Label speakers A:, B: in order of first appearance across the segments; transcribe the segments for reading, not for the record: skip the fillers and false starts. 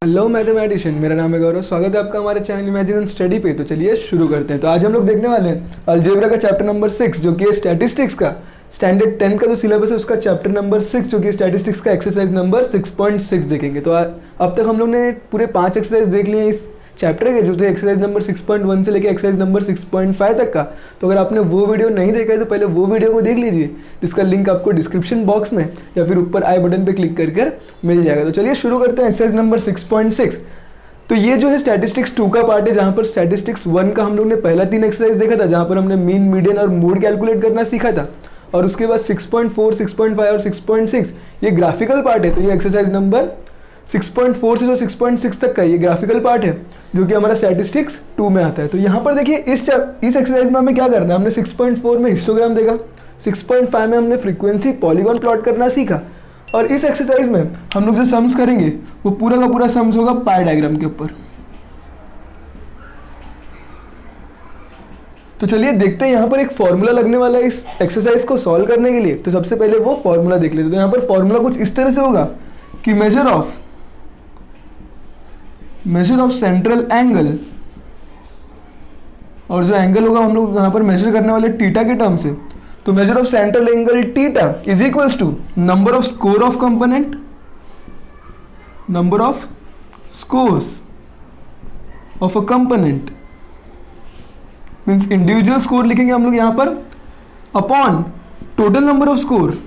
A: Hello mathematician, मेरा नाम है गौरव। स्वागत है आपका हमारे चैनल इमेजिन एंड स्टडी पे। तो चलिए शुरू करते हैं। तो आज हम लोग देखने वाले हैं अलजेब्रा का चैप्टर नंबर 6 जो कि है स्टैटिस्टिक्स का। स्टैंडर्ड 10 का जो सिलेबस है उसका चैप्टर नंबर 6 जो कि स्टैटिस्टिक्स का एक्सरसाइज नंबर 6.6 देखेंगे। तो अब तक हम लोग ने पूरे 5 एक्सरसाइज देख लिए हैं इस चैप्टर के, जो थे एक्सरसाइज नंबर 6.1 से लेकर एक्सरसाइज नंबर 6.5 तक का। तो अगर आपने वो वीडियो नहीं देखा है तो पहले वो वीडियो को देख लीजिए, जिसका लिंक आपको डिस्क्रिप्शन बॉक्स में या फिर ऊपर आई बटन पे क्लिक कर मिल जाएगा। तो चलिए शुरू करते हैं एक्सरसाइज नंबर 6.6। तो ये जो है स्टैटिस्टिक्स 2 का पार्ट है, जहाँ पर स्टैटिस्टिक्स 1 का हम लोग ने पहला 3 एक्सरसाइज देखा था, जहाँ पर हमने मीन, मीडियन और मोड कैलकुलेट करना सीखा था। और उसके बाद 6.4, 6.5 और 6.6 ये ग्राफिकल पार्ट है। तो ये एक्सरसाइज नंबर 6.4 से जो 6.6 तक का ये ग्राफिकल पार्ट है, जो कि हमारा स्टैटिस्टिक्स 2 में आता है। तो यहाँ पर देखिए इस एक्सरसाइज में हमें क्या करना है। हमने 6.4 में हिस्टोग्राम देखा, 6.5 में हमने फ्रीक्वेंसी पॉलीगॉन प्लॉट करना सीखा, और इस एक्सरसाइज में हम लोग जो सम्स करेंगे वो पूरा का पूरा सम्स होगा पाई डायग्राम के ऊपर। तो चलिए देखते हैं यहाँ पर एक फॉर्मूला लगने वाला है इस एक्सरसाइज को सॉल्व करने के लिए। तो सबसे पहले वो फॉर्मूला देख लेते हैं। तो यहाँ पर फॉर्मूला कुछ इस तरह से होगा कि मेजर ऑफ सेंट्रल एंगल, और जो एंगल होगा हम लोग यहाँ पर मेजर करने वाले थीटा के टर्म से। तो measure of central angle theta is equals to number of score of component, number of scores of a component means individual score लिखेंगे हम लोग यहाँ पर, upon total number of score,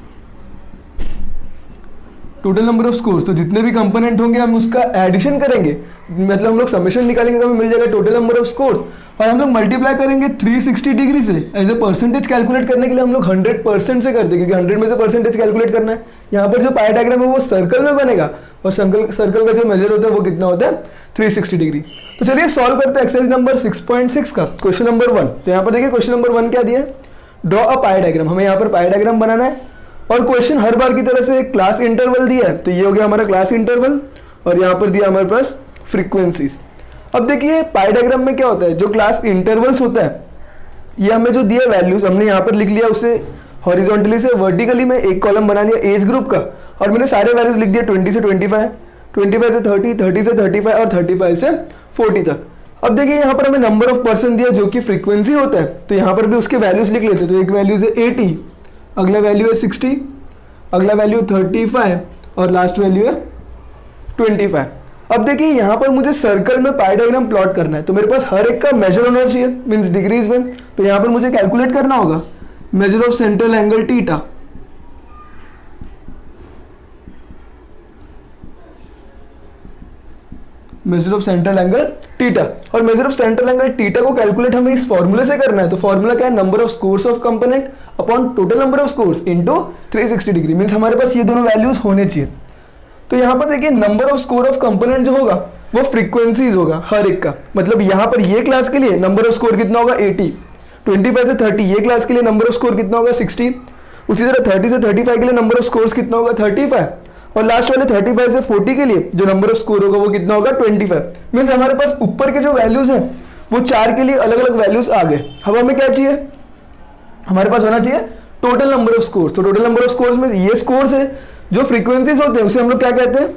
A: total number of scores. तो जितने भी component होंगे हम उसका एडिशन करेंगे, मतलब हम लोग समेशन निकालेंगे तो हमें मिल जाएगा टोटल नंबर ऑफ स्कोर्स, और हम लोग मल्टीप्लाई करेंगे 360 डिग्री से। एज ए परसेंटेज कैलकुलेट करने के लिए हम लोग 100% से करते हैं, क्योंकि 100 में से परसेंटेज कैलकुलेट करना है। यहाँ पर जो पाई डायग्राम है वो सर्कल में बनेगा, और सर्कल का जो मेजर होता है वो कितना होता है 360 डिग्री। तो चलिए सॉल्व करते हैं एक्सरसाइज नंबर 6.6 का क्वेश्चन नंबर 1। तो यहाँ पर देखिए क्वेश्चन नंबर 1 क्या दिया है, ड्रॉ अ पाई डायग्राम। हमें यहाँ पर पाई डायग्राम बनाना है, और क्वेश्चन हर बार की तरह से क्लास इंटरवल दिया है। तो ये हो गया हमारा क्लास इंटरवल, और यहाँ पर दिया हमारे पास फ्रीक्वेंसीज। अब देखिए पाई डायग्राम में क्या होता है, जो क्लास इंटरवल्स होता है ये हमें जो दिया वैल्यूज हमने यहाँ पर लिख लिया, उसे हॉरिजॉन्टली से वर्टिकली में एक कॉलम बना लिया एज ग्रुप का, और मैंने सारे वैल्यूज लिख दिए 20 से 25, 25 से 30, 30 से 35 और 35 से 40 तक। अब देखिए यहाँ पर हमें नंबर ऑफ पर्सन दिया जो कि फ्रीक्वेंसी होता है, तो यहाँ पर भी उसके वैल्यूज लिख लेते हैं। तो एक वैल्यूज है 80, अगला वैल्यू है 60, अगला वैल्यू 35 और लास्ट वैल्यू है 25। अब देखिए यहाँ पर मुझे सर्कल में पाई डायग्राम प्लॉट करना है, तो मेरे पास हर एक का मेजर होना चाहिए मींस डिग्रीज में। तो यहाँ पर मुझे कैलकुलेट करना होगा measure of central angle theta, measure of central angle theta. और measure of central angle theta को कैलकुलेट हमें इस फॉर्मूले से करना है। तो फॉर्मूला क्या है, number of scores of component upon total number of scores into 360 degree. Means हमारे पास ये दोनों वैल्यूज होने चाहिए। तो यहाँ पर देखिए number of score of component जो होगा वो फ्रीक्वेंसीज होगा हर एक का। मतलब यहाँ पर ये क्लास के लिए नंबर ऑफ स्कोर कितना होगा 80, 25 से 30 ये क्लास के लिए नंबर ऑफ स्कोर कितना होगा 60, उसी तरह 30 से 35 के लिए नंबर ऑफ स्कोर्स कितना होगा 35, और लास्ट वाले 35 से 40 के लिए जो नंबर ऑफ स्कोर होगा वो कितना होगा 25। मीन्स हमारे पास ऊपर के जो वैल्यूज हैं वो 4 के लिए अलग अलग वैल्यूज आ गए। अब हमें क्या चाहिए, हमारे पास होना चाहिए टोटल नंबर ऑफ स्कोर्स। तो टोटल नंबर ऑफ स्कोर्स में ये स्कोर्स है, जो फ्रीक्वेंसीज होते हैं उसे हम लोग क्या कहते हैं,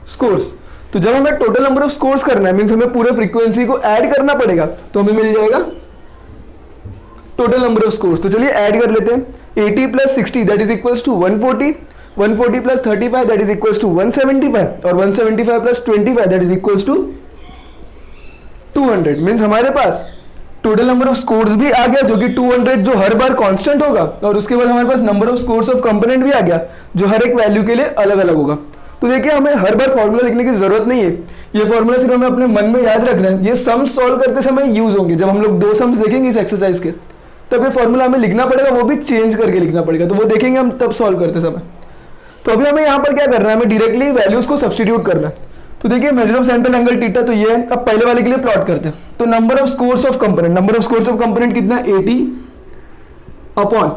A: स्कोर्स। तो जब हमें टोटल नंबर ऑफ स्कोर्स करना है मींस हमें पूरे फ्रीक्वेंसी को ऐड करना पड़ेगा, तो हमें मिल जाएगा टोटल नंबर ऑफ स्कोर्स। तो चलिए ऐड कर लेते हैं, 80 plus 60 that is equals to 140, 140 plus 35 that is equals to 175, और 175 plus 25 that is equals to 200। Means हमारे पास टोटल नंबर ऑफ स्कोर्स भी आ गया जो कि 200, जो हर बार कांस्टेंट होगा, और उसके बाद हमारे पास number of scores of component भी आ गया जो हर एक वैल्यू के लिए अलग अलग होगा। तो देखिए हमें हर बार फॉर्मूला लिखने की जरूरत नहीं है, ये फॉर्मूला सिर्फ हमें अपने मन में याद रखना है। ये सम सॉल्व करते समय यूज होंगे, जब हम लोग 2 सम्स देखेंगे इस एक्सरसाइज के तब ये फॉर्मूला हमें लिखना पड़ेगा, वो भी चेंज करके लिखना पड़ेगा, तो वो देखेंगे हम तब सॉल्व करते समय। तो अभी हमें यहाँ पर क्या करना है, हमें डायरेक्टली वैल्यूज को सब्स्टिट्यूट करना है। तो देखिए major of central angle theta तो ये है। अब पहले वाले के लिए प्लॉट करते हैं। तो number of scores of component, number of scores of component कितना है 80 upon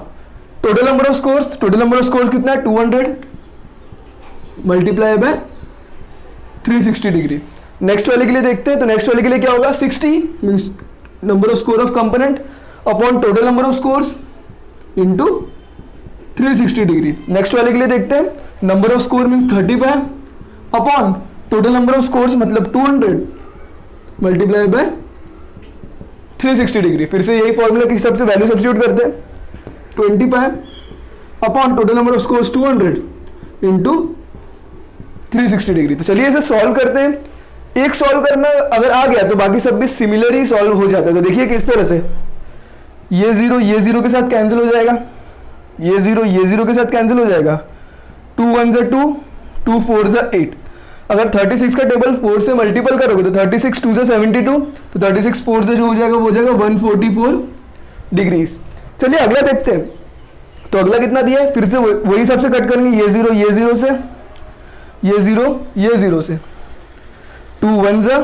A: total number of scores, total number of scores कितना है 200 मल्टीप्लाई बाय 360 डिग्री। नेक्स्ट वाले के लिए देखते हैं। तो नेक्स्ट वाले के लिए क्या होगा 60 means number of score of component upon total number of scores into 360 degree. Next वाले के लिए देखते हैं, number of score means 35 upon total number of scores मतलब 200 मल्टीप्लाई बाय 360 डिग्री। फिर से यही फॉर्मूला के हिसाब से वैल्यू सब्स्टिट्यूट करते हैं, 25 upon total number of scores 200 into 360 degree. तो चलिए इसे सॉल्व करते हैं। एक सॉल्व करना अगर आ गया तो बाकी सब भी सिमिलर ही सॉल्व हो जाता है। तो देखिए किस तरह से, ये जीरो के साथ कैंसिल हो जाएगा, ये जीरो के साथ कैंसिल हो जाएगा, 2 1 ज़ा 2, 2 4 ज़ा 8। अगर 36 का टेबल 4 से मल्टीपल करोगे तो 36 2 ज़ा 72, तो 36 4 से जो हो जाएगा वो हो जाएगा 144 डिग्रीज। चलिए अगला देखते हैं। तो अगला कितना दिया है, फिर से वही हिसाब से कट करेंगे, ये जीरो से, ये जीरो से, 2 1 ज़ा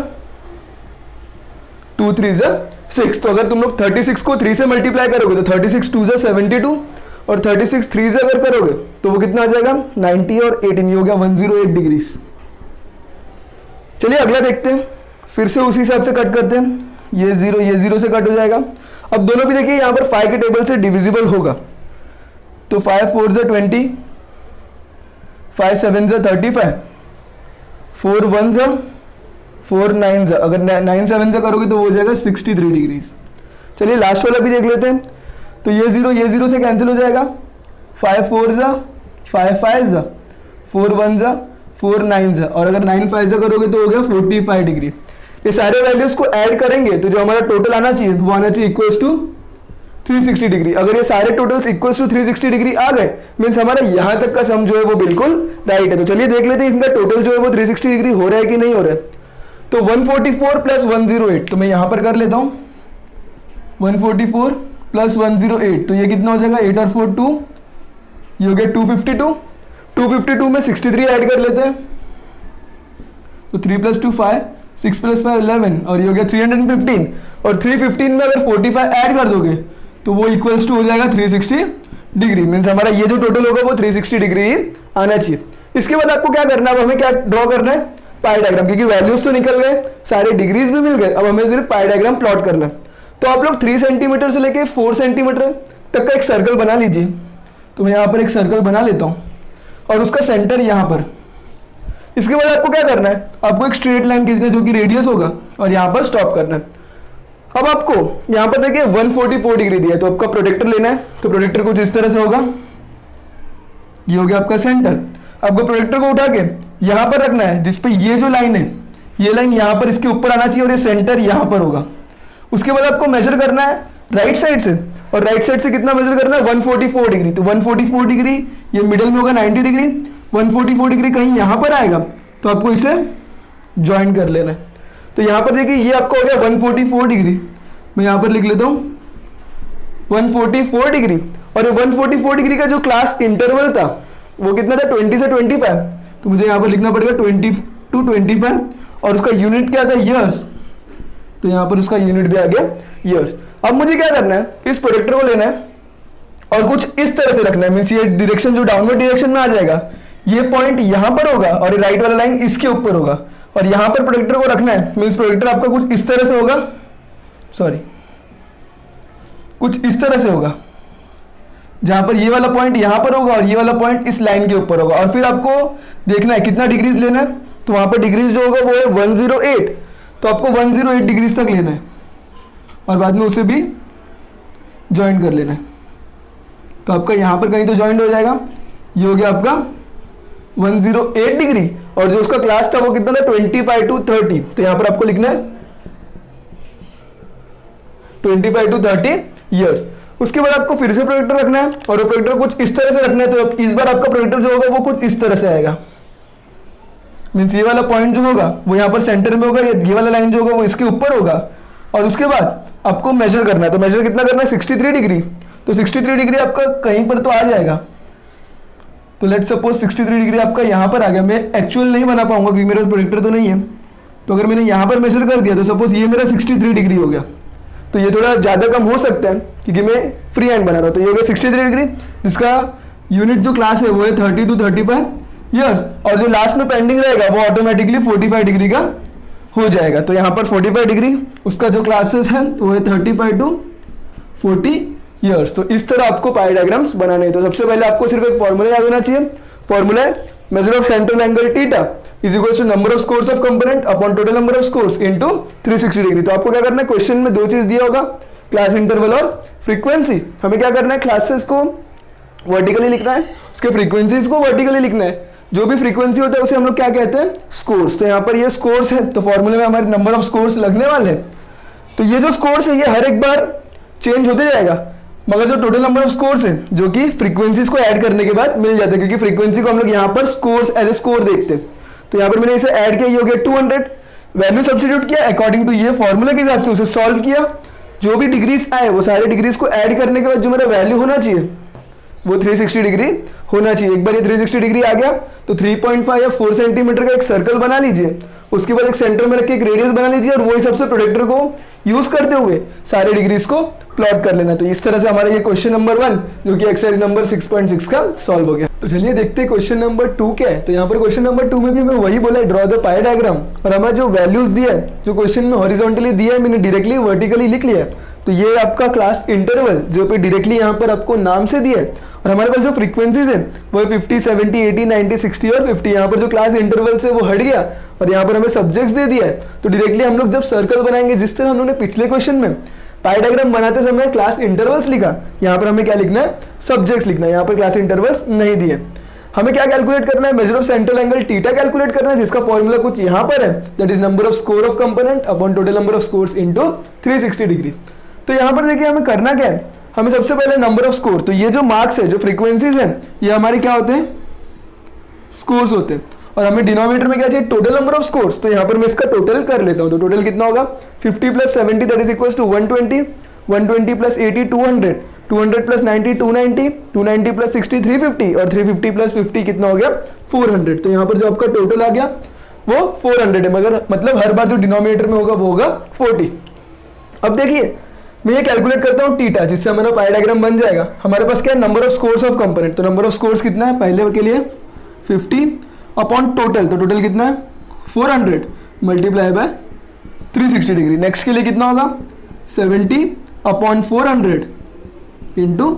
A: 2 3 ज़ा 6। तो अगर तुम लोग 36 को 3 से मल्टीप्लाई करोगे तो 36 2 ज़ा 72 और 36 3 से अगर करोगे तो वो कितना आ जाएगा 90 और 18, ये हो गया 108 डिग्रीज। चलिए अगला देखते हैं, फिर से उसी हिसाब से कट करते हैं, ये जीरो से कट हो जाएगा। अब दोनों भी देखिए यहाँ पर 5 के टेबल से डिविजिबल होगा, तो 5 4 ज़ा 20, 5 7 ज़ा 35, 4 1 ज़ा 4 9 ज़ा, अगर 9 7 ज़ा करोगे तो वो हो जाएगा 63 डिग्रीज। चलिए लास्ट वाला भी देख लेते हैं। तो ये जीरो से कैंसिल हो जाएगा, 5 4 ज़ा 5 5 ज़ा, 4 1 ज़ा 4 9 ज़ा, और अगर 9 5 ज़ा करोगे तो हो गया 45 डिग्री। ये सारे वैल्यूज को ऐड करेंगे तो जो हमारा टोटल आना चाहिए वो आना चाहिए इक्वल्स टू 360 डिग्री। अगर ये सारे टोटल्स इक्वल्स टू 360 डिग्री आ गए मीन्स हमारा यहाँ तक का सम जो है वो बिल्कुल राइट है। तो चलिए देख लेते हैं इसका टोटल जो है वो 360 डिग्री हो रहा है कि नहीं हो रहा है। तो 144 प्लस 108, तो मैं यहाँ पर कर लेता हूँ 144 प्लस 108, तो ये कितना हो जाएगा 8 और 4 2, ये हो गया 252। 252 में 63 ऐड कर लेते हैं, तो 3 प्लस 2 5, 6 प्लस 5 11, और ये हो गया 315। और 315 में अगर 45 ऐड कर दोगे तो वो इक्वल्स टू हो जाएगा 360 डिग्री। मीन्स हमारा ये जो टोटल होगा वो 360 डिग्री आना चाहिए। इसके बाद आपको क्या करना है, अब हमें क्या ड्रॉ करना है, पाई डायग्राम, क्योंकि वैल्यूज तो निकल गए, सारे डिग्रीज भी मिल गए, अब हमें सिर्फ पाई डायग्राम प्लॉट करना है। तो आप लोग 3 सेंटीमीटर से लेके 4 सेंटीमीटर तक का एक सर्कल बना लीजिए। तो मैं यहाँ पर एक सर्कल बना लेता हूँ और उसका सेंटर यहाँ पर। इसके बाद आपको क्या करना है, आपको एक स्ट्रेट लाइन खींचना है जो कि रेडियस होगा और यहाँ पर स्टॉप करना है। अब आपको यहाँ पर देखिए 144 डिग्री दिया है, तो आपका प्रोटेक्टर लेना है। तो प्रोटेक्टर कुछ इस तरह से होगा, ये हो गया आपका सेंटर। आपको प्रोटेक्टर को उठा के यहाँ पर रखना है, जिसपे ये जो लाइन है, ये लाइन यहाँ पर इसके ऊपर आना चाहिए और ये सेंटर यहाँ पर होगा। उसके बाद आपको मेजर करना है राइट साइड से, और राइट साइड से कितना मेजर करना है 144 डिग्री। तो 144 डिग्री ये मिडल में होगा 90 डिग्री, 144 डिग्री कहीं यहाँ पर आएगा तो आपको इसे ज्वाइन कर लेना है। तो यहाँ पर देखिए ये आपका हो गया 144 डिग्री, मैं यहाँ पर लिख लेता हूँ 144 डिग्री। और ये 144 डिग्री का जो क्लास इंटरवल था वो कितना था 20 से 25, तो मुझे यहाँ पर लिखना पड़ेगा 20 to 25, और उसका यूनिट क्या था ईयर्स, तो यहाँ पर उसका यूनिट भी आ गया ईयर्स। अब मुझे क्या करना है, इस प्रोटेक्टर को लेना है और कुछ इस तरह से रखना है, मीन्स ये डायरेक्शन जो डाउनवर्ड डायरेक्शन में आ जाएगा, ये पॉइंट यहाँ पर होगा और ये राइट वाला लाइन इसके ऊपर होगा, और यहाँ पर प्रोटेक्टर को रखना है। मीन्स प्रोटेक्टर आपका कुछ इस तरह से होगा, कुछ इस तरह से होगा, जहां पर ये वाला पॉइंट यहाँ पर होगा और ये वाला पॉइंट इस लाइन के ऊपर होगा। और फिर आपको देखना है कितना डिग्रीज लेना है, तो वहां पर डिग्रीज जो होगा वो है 108, तो आपको 108 डिग्रीज तक लेना है और बाद में उसे भी ज्वाइन कर लेना है। तो आपका यहाँ पर कहीं तो ज्वाइन हो जाएगा, ये हो गया आपका 108 डिग्री, और जो उसका क्लास था वो कितना था 25 to 30, तो यहाँ पर आपको लिखना है 25 to 30 ईयर्स। उसके बाद आपको फिर से प्रोजेक्टर रखना है और वो प्रोजेक्टर कुछ इस तरह से रखना है। तो इस बार आपका प्रोजेक्टर जो होगा वो कुछ इस तरह से आएगा, मीन्स ये वाला पॉइंट जो होगा वो यहाँ पर सेंटर में होगा, ये वाला लाइन जो होगा वो इसके ऊपर होगा। और उसके बाद आपको मेजर करना है, तो मेजर कितना करना है 63 डिग्री, तो 63 डिग्री आपका कहीं पर तो आ जाएगा। तो लेट्स सपोज 63 डिग्री आपका यहाँ पर आ गया। मैं एक्चुअल नहीं बना पाऊंगा क्योंकि मेरा प्रोजेक्टर तो नहीं है, तो अगर मैंने यहाँ पर मेजर कर दिया तो सपोज ये मेरा 63 डिग्री हो गया। तो ये थोड़ा ज़्यादा कम हो सकता है क्योंकि मैं फ्री हैंड बना रहा हूँ। तो ये हो गया 63 डिग्री, जिसका यूनिट जो क्लास है वो है 30 to 35 ईयर्स, और जो लास्ट में पेंडिंग रहेगा वो ऑटोमेटिकली 45 डिग्री का हो जाएगा। तो यहाँ पर 45 डिग्री उसका जो क्लासेस है वो है 35 to 40 ईयर्स। तो इस तरह आपको पाई डायग्राम्स बनाने हैं। तो सबसे पहले आपको सिर्फ एक फॉर्मूला याद होना चाहिए, फॉर्मूला है measure of central angle theta is equal to number of scores of component upon total number of scores into 360 degree. तो आपको क्या करना है, क्वेश्चन में दो चीज दिया होगा, क्लास इंटरवल और फ्रीक्वेंसी। हमें क्या करना है, क्लासेस को वर्टिकली लिखना है, उसके फ्रीक्वेंसीज को वर्टिकली लिखना है। जो भी फ्रीक्वेंसी होता है उसे हम लोग क्या कहते हैं, स्कोर्स। तो यहाँ पर ये स्कोर्स है, तो फॉर्मूले में हमारे नंबर ऑफ स्कोर्स लगने वाले हैं। तो ये जो स्कोर्स है ये हर एक बार चेंज होते जाएगा, मगर जो टोटल नंबर ऑफ स्कोर्स है जो कि फ्रीक्वेंसीज को ऐड करने के बाद मिल जाते हैं, क्योंकि फ्रीक्वेंसी को हम लोग यहाँ पर स्कोर्स एज ए स्कोर देखते हैं। तो यहाँ पर मैंने इसे ऐड किया, ये हो गया 200, वैल्यू सब्स्टिट्यूट किया अकॉर्डिंग टू ये फॉर्मूला के हिसाब से, उसे सॉल्व किया, जो भी डिग्रीज आए वो सारे डिग्रीज को ऐड करने के बाद जो मेरा वैल्यू होना चाहिए वो 360 डिग्री होना चाहिए। एक बार ये 360 डिग्री आ गया तो 3.5 या 4 सेंटीमीटर का एक सर्कल बना लीजिए, उसके बाद एक सेंटर में रख के एक रेडियस बना लीजिए और वो हिसाब से प्रोडक्टर को यूज करते हुए सारे डिग्रीज को प्लॉट कर लेना। तो इस तरह से हमारा ये क्वेश्चन नंबर 1 जो कि एक्सरसाइज नंबर 6.6 का सॉल्व हो गया। तो चलिए देखते हैं क्वेश्चन नंबर 2 क्या है। तो यहाँ पर क्वेश्चन नंबर 2 में भी हमें वही बोला है, ड्रॉ द पाई डायग्राम, और हमें जो वैल्यूज दिया है, जो क्वेश्चन में हॉरिजॉन्टली दिया है, मैंने डायरेक्टली वर्टिकली लिख लिया है। तो ये आपका क्लास इंटरवल जो पे डायरेक्टली यहाँ पर आपको नाम से दिया है, और हमारे पास जो फ्रीक्वेंसीज है वो 50, 70, 80, 90, 60 और 50। यहाँ पर जो क्लास इंटरवल से वो हट गया और यहाँ पर हमें सब्जेक्ट्स दे दिया है। तो डायरेक्टली हम लोग जब सर्कल बनाएंगे, जिस तरह हम लोगों ने पिछले क्वेश्चन में पाई डायग्राम बनाते समय क्लास इंटरवल्स लिखा, यहाँ पर हमें क्या लिखना है, सब्जेक्ट्स लिखना है। यहाँ पर क्लास इंटरवल्स नहीं दिए। हमें क्या कैलकुलेट करना है, measure of central angle theta calculate करना है, जिसका फॉर्मूला कुछ यहाँ पर है, that is number of score of component upon total number of scores into 360 degree. तो यहाँ पर देखिए हमें करना क्या है, हमें सबसे पहले नंबर ऑफ स्कोर, तो ये जो मार्क्स है, जो फ्रीक्वेंसीज हैं, ये हमारे क्या होते हैं, स्कोर्स होते हैं। और हमें डिनोमिनेटर में क्या चाहिए, टोटल नंबर ऑफ स्कोर्स। तो यहाँ पर मैं इसका टोटल कर लेता हूँ। तो टोटल कितना होगा, 50 + 70 दैट इज इक्वल टू 120, 120 + 80 200, 200 + 90 290, 290 + 60 350, और 350 + 50 कितना हो गया, 400। तो यहाँ पर जो आपका टोटल आ गया वो 400 है, मगर मतलब हर बार जो डिनोमिनेटर में होगा वो होगा 40। अब देखिए मैं ये कैलकुलेट करता हूँ थीटा, जिससे हमारा पाई डायग्राम बन जाएगा। हमारे पास क्या है, number of scores of component. तो नंबर ऑफ स्कोर्स कितना है, पहले के लिए 50 अपॉन टोटल, तो टोटल कितना है 400 मल्टीप्लाई बाय 360 डिग्री। नेक्स्ट के लिए कितना होगा, 70 अपॉन 400 इंटू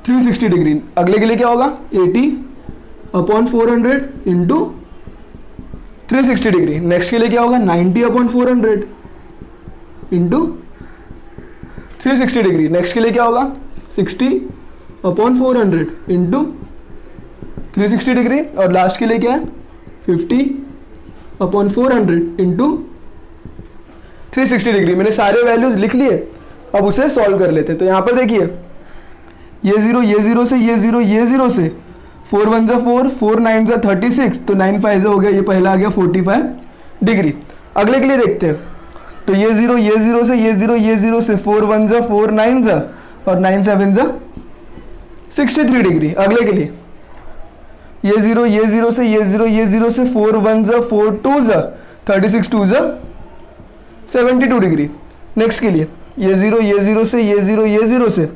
A: 360 डिग्री। अगले के लिए क्या होगा, 80 अपॉन 400 इंटू 360 डिग्री। नेक्स्ट के लिए क्या होगा, 90 अपॉन 400 इंटू 360 डिग्री। नेक्स्ट के लिए क्या होगा, 60 अपॉन 400 इंटू 360 डिग्री। और लास्ट के लिए क्या है, 50 अपॉन 400 इंटू 360 डिग्री। मैंने सारे वैल्यूज लिख लिए, अब उसे सॉल्व कर लेते हैं। तो यहाँ पर देखिए ये 0 से, ये 0 से, 4 1 ज़ा 4, 4 9 ज़ा 36, तो 9 5 ज़ा हो गया, ये पहला आ गया 45 डिग्री। अगले के लिए देखते हैं। तो ये 0 से, ये 0 से, 4 1 ज़ा 4 9 ज़ा, और 9 7 ज़ा 63 डिग्री। अगले के लिए ये 0 से, ये 0 से, 4 1 ज़ा 4 2 ज़ा 36 2 ज़ा 72 डिग्री। नेक्स्ट के लिए ये 0 से, ये 0 से,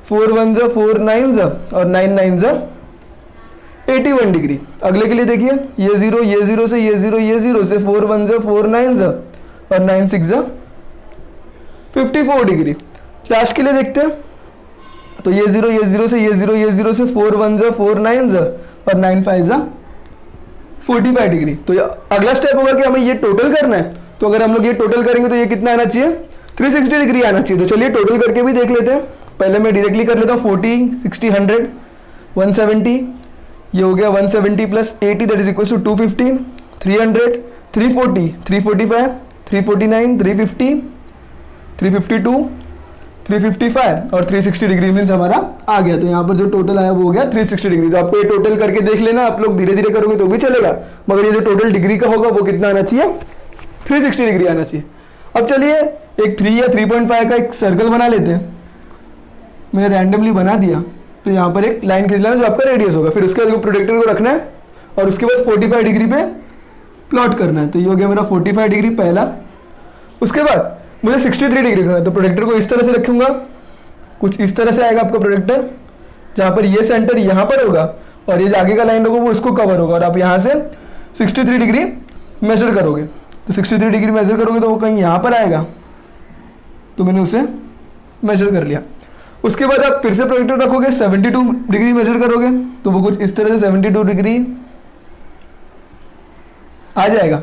A: 4 1 ज़ा 4 9 ज़ा, और 9 9 ज़ा 81 डिग्री। अगले के लिए देखिए ये 0 से, ये 0 से, 4 1 ज़ा 4 9 ज़ा, और 9 6 ज़ा 54 डिग्री। लास्ट के लिए देखते हैं। तो ये 0 से, ये 0 से, 4 1 ज़ा 4 9 ज़ा, और 9 5 ज़ा 45 डिग्री। तो अगला स्टेप होगा कि हमें ये टोटल करना है। तो अगर हम लोग ये टोटल करेंगे तो ये कितना आना चाहिए, 360 डिग्री आना चाहिए। तो चलिए टोटल करके भी देख लेते हैं। पहले मैं डायरेक्टली कर लेता हूँ, 40 60 100 170, ये हो गया 170 + 80 दैट इज इक्वल टू 250, 300 340 345 349 350 352 355 और 360 डिग्री मीन्स हमारा आ गया। तो यहाँ पर जो टोटल आया वो हो गया 360 डिग्री। तो आपको ये टोटल करके देख लेना, आप लोग धीरे धीरे करोगे तो भी चलेगा, मगर ये जो टोटल डिग्री का होगा वो कितना आना चाहिए, 360 डिग्री आना चाहिए। अब चलिए एक 3 या 3.5 का एक सर्कल बना लेते हैं। मैंने रैंडमली बना दिया। तो यहाँ पर एक लाइन खींच लेना जो आपका रेडियस होगा, फिर उसके बाद प्रोटेक्टर को रखना है और उसके बाद 45 डिग्री पे प्लॉट करना है। तो ये हो गया मेरा 45 डिग्री पहला। उसके बाद मुझे 63 डिग्री करना है। तो प्रोटेक्टर को इस तरह से रखूंगा, कुछ इस तरह से आएगा आपका प्रोटेक्टर, जहाँ पर ये सेंटर यहाँ पर होगा और ये आगे का लाइन होगा वो इसको कवर होगा, और आप यहाँ से 63 डिग्री मेजर करोगे। तो 63 डिग्री मेजर करोगे तो वो कहीं यहाँ पर आएगा, तो मैंने उसे मेजर कर लिया। उसके बाद आप फिर से प्रोजेक्टर रखोगे, 72 डिग्री मेजर करोगे, तो वो कुछ इस तरह से 72 डिग्री आ जाएगा।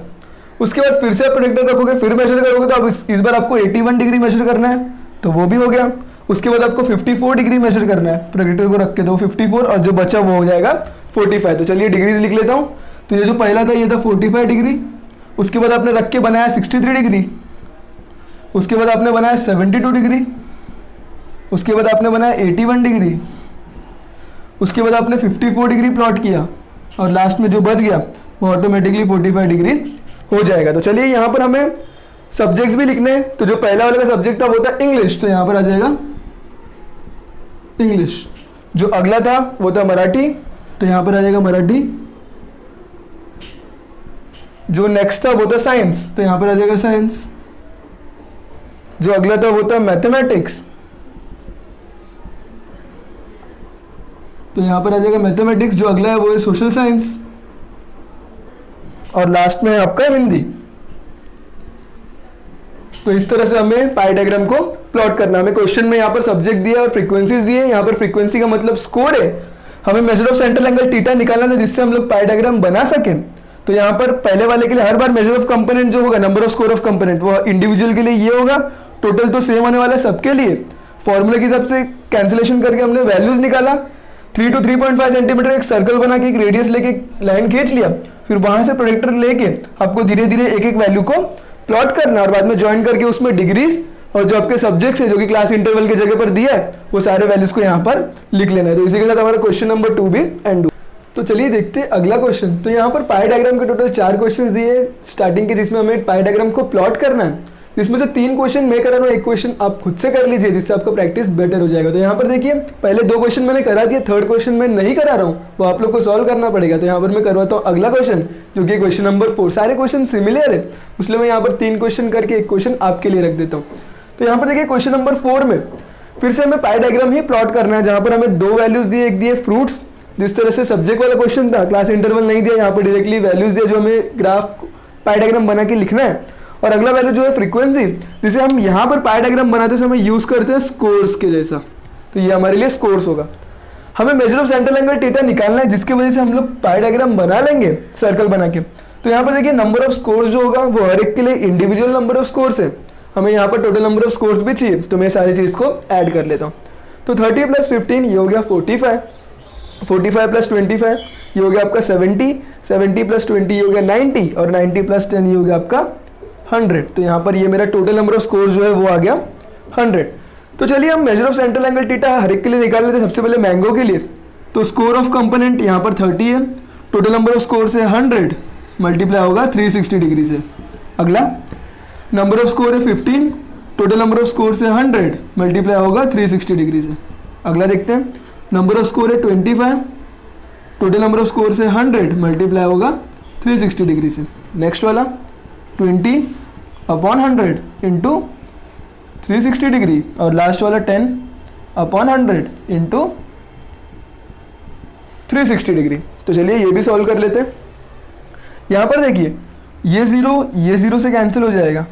A: उसके बाद फिर से आप प्रोजेक्टर रखोगे, फिर मेजर करोगे, तो अब इस बार आपको 81 डिग्री मेजर करना है, तो वो भी हो गया। उसके बाद आपको 54 डिग्री मेजर करना है, प्रोजेक्टर को रख के तो 54, और जो बचा वो हो जाएगा 45। तो चलिए डिग्रीज लिख लेता हूँ। तो ये जो पहला था ये था 45 डिग्री, उसके बाद आपने रख के बनाया 63 डिग्री, उसके बाद आपने बनाया 72 डिग्री, उसके बाद आपने बनाया 81 डिग्री, उसके बाद आपने 54 डिग्री प्लॉट किया, और लास्ट में जो बच गया वो ऑटोमेटिकली 45 डिग्री हो जाएगा। तो चलिए यहाँ पर हमें सब्जेक्ट्स भी लिखने हैं। तो जो पहला वाला का सब्जेक्ट था वो था इंग्लिश, तो यहाँ पर आ जाएगा इंग्लिश। जो अगला था वो था मराठी, तो यहाँ पर आ जाएगा मराठी। जो नेक्स्ट था वो था साइंस, तो यहाँ पर आ जाएगा साइंस। जो अगला था वो था मैथमेटिक्स, तो यहाँ पर आ जाएगा मैथमेटिक्स। जो अगला है वो है सोशल साइंस, और लास्ट में है आपका हिंदी। तो इस तरह से हमें पाई डायग्राम को प्लॉट करना है। हमें क्वेश्चन में यहाँ पर सब्जेक्ट दिया और फ्रीक्वेंसीज दिए। यहाँ पर फ्रीक्वेंसी का मतलब स्कोर है, हमें major of central angle theta निकालना है जिससे हम लोग पाई डायग्राम बना सकें। तो यहाँ पर पहले वाले के लिए हर बार मेजर ऑफ कंपोनेंट जो होगा, number of score of component, वो इंडिविजुअल के लिए ये होगा, टोटल तो सेम होने वाला है सबके लिए। फॉर्मूला के हिसाब से कैंसिलेशन करके हमने वैल्यूज निकाला। 3 to 3.5 सेंटीमीटर एक सर्कल बना के एक रेडियस लेके लाइन खींच लिया, फिर वहां से प्रोजेक्टर लेके आपको धीरे धीरे एक एक वैल्यू को प्लॉट करना, और बाद में ज्वाइन करके उसमें डिग्रीज और जो आपके सब्जेक्ट्स है जो कि क्लास इंटरवल की जगह पर दिया है वो सारे वैल्यूज को यहाँ पर लिख लेना है। तो इसी के साथ हमारा क्वेश्चन नंबर 2 भी एंड। तो चलिए देखते हैं अगला क्वेश्चन। तो यहाँ पर पाई डायग्राम के टोटल 4 क्वेश्चन दिए स्टार्टिंग के, जिसमें हमें पाई डायग्राम को प्लॉट करना है। जिसमें से 3 क्वेश्चन मैं करा रहा हूँ, 1 क्वेश्चन आप खुद से कर लीजिए जिससे आपका प्रैक्टिस बेटर हो जाएगा। तो यहाँ पर देखिए पहले 2 क्वेश्चन मैंने करा दिए, 3rd क्वेश्चन मैं नहीं करा रहा हूँ, वो आप लोग को सॉल्व करना पड़ेगा। तो यहाँ पर मैं करवाता हूँ अगला क्वेश्चन जो कि क्वेश्चन नंबर 4। सारे क्वेश्चन सिमिलर है, इसलिए मैं यहाँ पर 3 क्वेश्चन करके 1 क्वेश्चन आपके लिए रख देता हूँ। तो यहाँ पर देखिए क्वेश्चन नंबर 4 में फिर से हमें पाई डायग्राम ही प्लॉट करना है, जहाँ पर हमें 2 वैल्यूज दिए, एक दिए फ्रूट्स, जिस तरह से सब्जेक्ट वाला क्वेश्चन था, क्लास इंटरवल नहीं दिया, यहाँ पर डायरेक्टली वैल्यूज दिया जो हमें ग्राफ पाई डायग्राम बना के लिखना है। और अगला वैल्यू जो है फ्रीक्वेंसी, जिसे हम यहाँ पर पाई डायग्राम बनाते समय यूज करते हैं स्कोर्स के जैसा, तो ये हमारे लिए स्कोर्स होगा। हमें major of central angle theta निकालना है जिसकी वजह से हम लोग पाई डायग्राम बना लेंगे सर्कल बना के। तो यहाँ पर देखिए नंबर ऑफ स्कोर्स जो होगा वो हर एक के लिए इंडिविजुअल नंबर ऑफ स्कोर्स है, हमें यहाँ पर टोटल नंबर ऑफ स्कोर्स भी चाहिए, तो मैं सारी चीज को ऐड कर लेता हूँ। तो 30 + 15 ये हो गया 45, 45 + 25 ये हो गया आपका 70, 70 + 20 ये हो गया 90, और 90 + 10 ये हो गया आपका 100। तो यहाँ पर ये मेरा टोटल नंबर ऑफ स्कोर्स जो है वो आ गया 100। तो चलिए हम measure of central angle theta हर एक के लिए निकाल लेते हैं। सबसे पहले मैंगो के लिए, तो स्कोर ऑफ कंपोनेंट यहाँ पर 30 है, टोटल नंबर ऑफ स्कोर्स है 100, मल्टीप्लाई होगा 360 डिग्री से। अगला नंबर ऑफ स्कोर है 15, टोटल नंबर ऑफ स्कोर्स है 100, मल्टीप्लाई होगा 360 डिग्री से। अगला देखते हैं नंबर ऑफ स्कोर है 25, टोटल नंबर ऑफ स्कोर्स है 100, मल्टीप्लाई होगा 360 डिग्री से। नेक्स्ट वाला 20/100 इंटू 360 डिग्री, और लास्ट वाला 10/100 इंटू 360 डिग्री। तो चलिए ये भी सॉल्व कर लेते हैं। यहाँ पर देखिए ये 0 से कैंसिल हो जाएगा,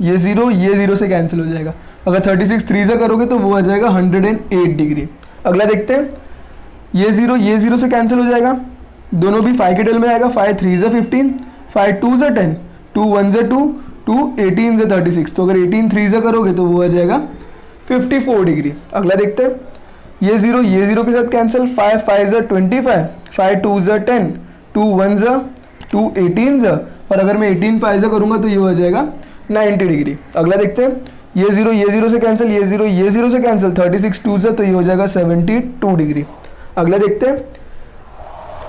A: ये 0 से कैंसिल हो जाएगा। अगर 36 3 से करोगे तो वो आ जाएगा 108 डिग्री। अगला देखते हैं, ये 0 से कैंसिल हो जाएगा, दोनों भी 5 के टेल में आएगा, 5 3 से 15, 5 2 से 10, 2 1 से 2, 2 18 से 36। तो अगर 18 3 से करोगे तो वो आ जाएगा 54 डिग्री। अगला देखते हैं, ये 0 के साथ कैंसिल, 5 5 से 25, 5 2 से 10, 2 1 से 2 18 से, और अगर मैं 18 5 से करूँगा तो ये हो जाएगा 90 डिग्री। अगला देखते हैं, ये 0 से कैंसिल, ये 0 से कैंसिल, 36 2 से, तो ये हो जाएगा 72 डिग्री। अगला देखते हैं,